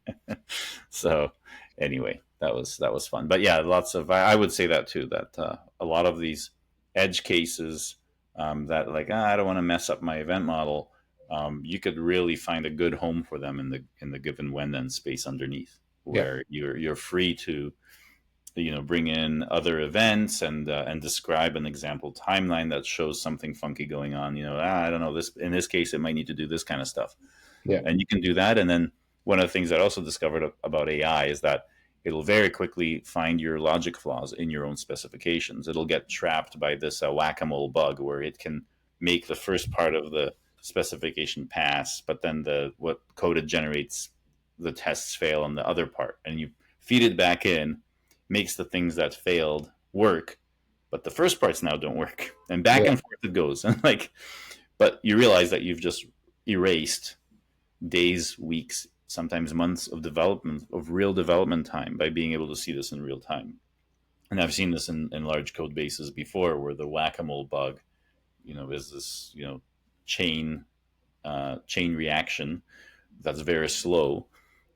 So anyway, that was fun. But yeah, lots of I would say that too. That a lot of these edge cases that like I don't want to mess up my event model. You could really find a good home for them in the given when then space underneath, where you're free to bring in other events and describe an example timeline that shows something funky going on. I don't know, this in this case it might need to do this kind of stuff.
Yeah.
And you can do that. And then one of the things I also discovered about AI is that it'll very quickly find your logic flaws in your own specifications. It'll get trapped by this whack-a-mole bug where it can make the first part of the specification pass, but then what code it generates, the tests fail on the other part, and you feed it back in, makes the things that failed work, but the first parts now don't work, and back and forth it goes. And but you realize that you've just erased days, weeks, sometimes months of real development time by being able to see this in real time. And I've seen this in large code bases before, where the whack-a-mole bug, is this chain reaction that's very slow,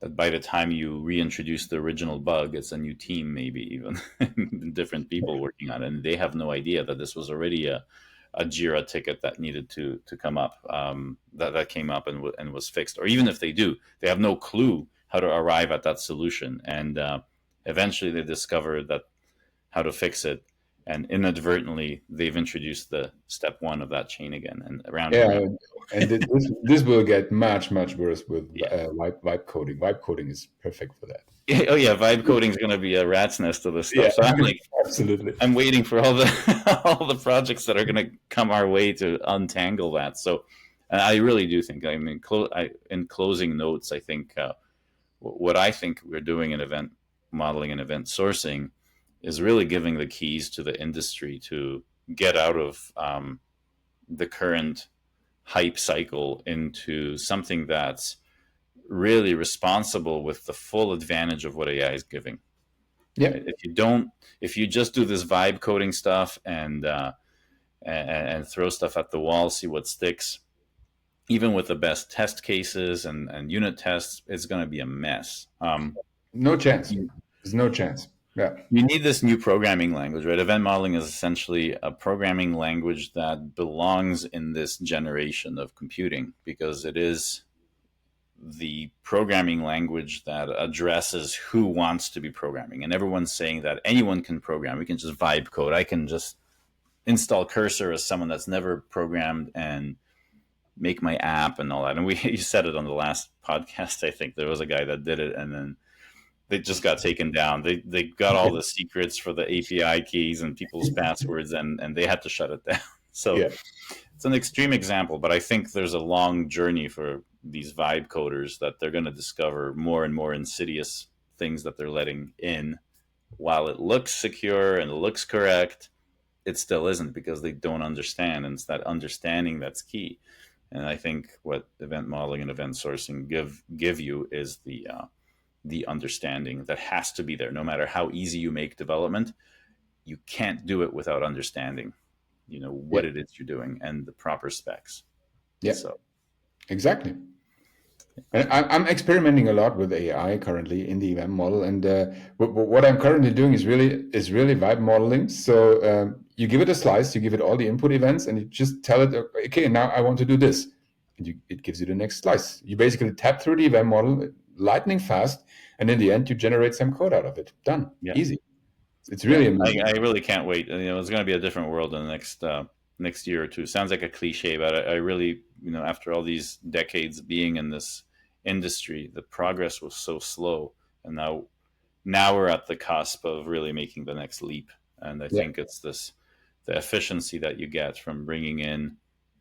that by the time you reintroduce the original bug, it's a new team, maybe even different people working on it, and they have no idea that this was already a Jira ticket that needed to come up, that came up and was fixed. Or even if they do, they have no clue how to arrive at that solution, and eventually they discover that how to fix it, and inadvertently they've introduced the step one of that chain again, and around and around.
And this will get much worse with vibe coding. Vibe coding is perfect for that.
Oh yeah, vibe coding is going to be a rat's nest of this stuff.
Yeah,
so I'm like,
absolutely.
I'm waiting for all the projects that are going to come our way to untangle that. So I really do think, I mean, in closing notes, I think what I think we're doing in event modeling and event sourcing is really giving the keys to the industry to get out of the current hype cycle into something that's really responsible with the full advantage of what AI is giving.
Yeah.
If you just do this vibe coding stuff and throw stuff at the wall, see what sticks, even with the best test cases and unit tests, it's going to be a mess.
No chance. There's no chance. Yeah.
You need this new programming language, right? Event modeling is essentially a programming language that belongs in this generation of computing, because it is the programming language that addresses who wants to be programming. And everyone's saying that anyone can program. We can just vibe code. I can just install Cursor as someone that's never programmed and make my app and all that. And you said it on the last podcast. I think there was a guy that did it, and then they just got taken down. They got all the secrets for the API keys and people's passwords, and they had to shut it down. So
Yeah.
it's an extreme example, but I think there's a long journey for these vibe coders that they're going to discover more and more insidious things that they're letting in. While it looks secure and it looks correct, it still isn't, because they don't understand, and it's that understanding that's key. And I think what event modeling and event sourcing give you is the understanding that has to be there. No matter how easy you make development, you can't do it without understanding, what it is you're doing and the proper specs.
Yeah.
So
Exactly. And I'm experimenting a lot with AI currently in the event model, and what I'm currently doing is really vibe modeling. So you give it a slice, you give it all the input events, and you just tell it, okay, now I want to do this, and it gives you the next slice. You basically tap through the event model, lightning fast, and in the end, you generate some code out of it. Done.
Yeah.
Easy. It's really amazing.
I really can't wait. It's going to be a different world in the next year or two. Sounds like a cliche, but I really, after all these decades being in this industry, the progress was so slow, and now we're at the cusp of really making the next leap. And I think it's the efficiency that you get from bringing in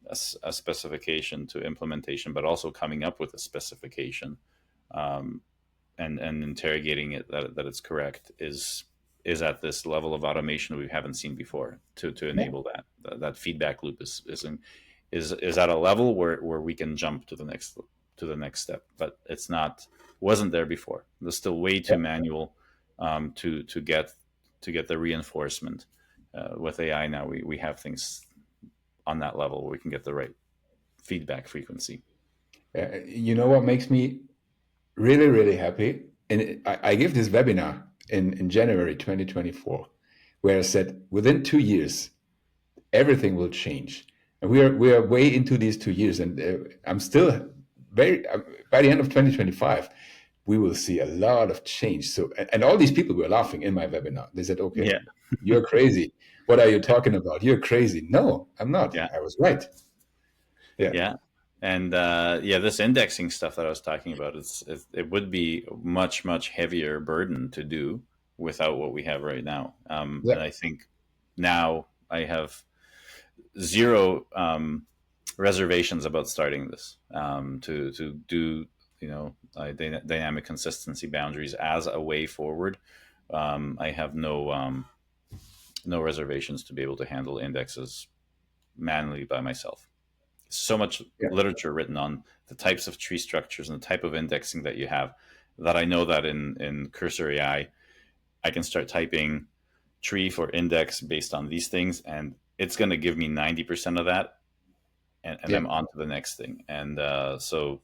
a specification to implementation, but also coming up with a specification, and interrogating it that it's correct is at this level of automation we haven't seen before to enable that feedback loop is at a level where we can jump to the next step, but wasn't there before. There's still way too manual to get the reinforcement. With AI now, we have things on that level where we can get the right feedback frequency.
You know what makes me really, really happy? And I gave this webinar in January 2024, where I said within 2 years, everything will change. And we are way into these 2 years, and I'm still by the end of 2025, we will see a lot of change. So, and all these people were laughing in my webinar. They said, okay, you're crazy. What are you talking about? You're crazy. No, I'm not.
Yeah.
I was right.
Yeah. And this indexing stuff that I was talking about, it would be a much, much heavier burden to do without what we have right now. And I think now I have zero reservations about starting this, to do dynamic consistency boundaries as a way forward. I have no reservations to be able to handle indexes manually by myself. So much literature written on the types of tree structures and the type of indexing that you have, that I know that in Cursor AI, I can start typing tree for index based on these things, and it's going to give me 90% of that, and I'm on to the next thing. And so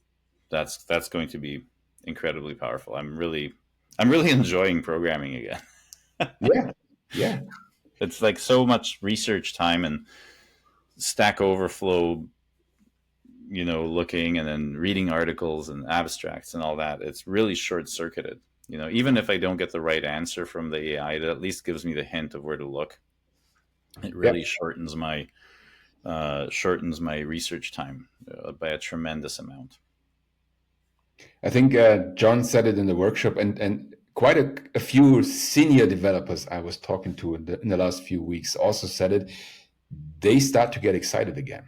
that's going to be incredibly powerful. I'm really enjoying programming again.
Yeah.
It's like so much research time and Stack Overflow, looking and then reading articles and abstracts and all that. It's really short-circuited. Even if I don't get the right answer from the AI, it at least gives me the hint of where to look. It really shortens my research time by a tremendous amount.
I think John said it in the workshop, and quite a few senior developers I was talking to in the last few weeks also said it. They start to get excited again.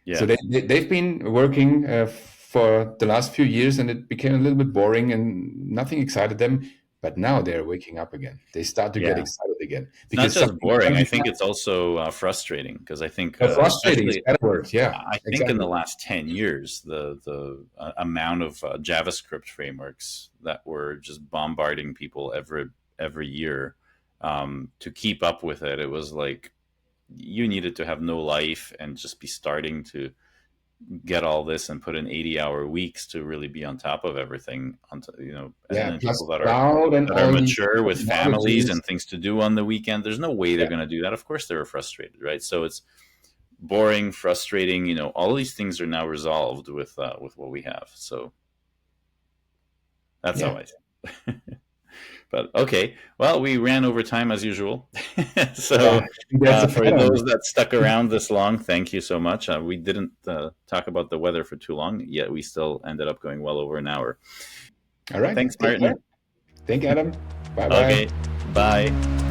Yeah. So they've been working for the last few years, and it became a little bit boring and nothing excited them. But now they're waking up again. They start to get excited again.
Because it's not just boring. I think it's also frustrating, because I think
frustrating is a better word. Yeah,
I think in the last 10 years, the amount of JavaScript frameworks that were just bombarding people every year, to keep up with it, it was like you needed to have no life and just be starting to get all this and put in 80-hour weeks to really be on top of everything. And then people that are mature with families and things to do on the weekend, there's no way they're going to do that. Of course they were frustrated, right? So it's boring, frustrating, all these things are now resolved with what we have. So that's how I see. But okay, well, we ran over time as usual. So for those that stuck around this long, thank you so much. We didn't talk about the weather for too long, yet we still ended up going well over an hour.
All right.
Thanks, Martin.
Thank you, Adam. Bye bye.
Okay, bye.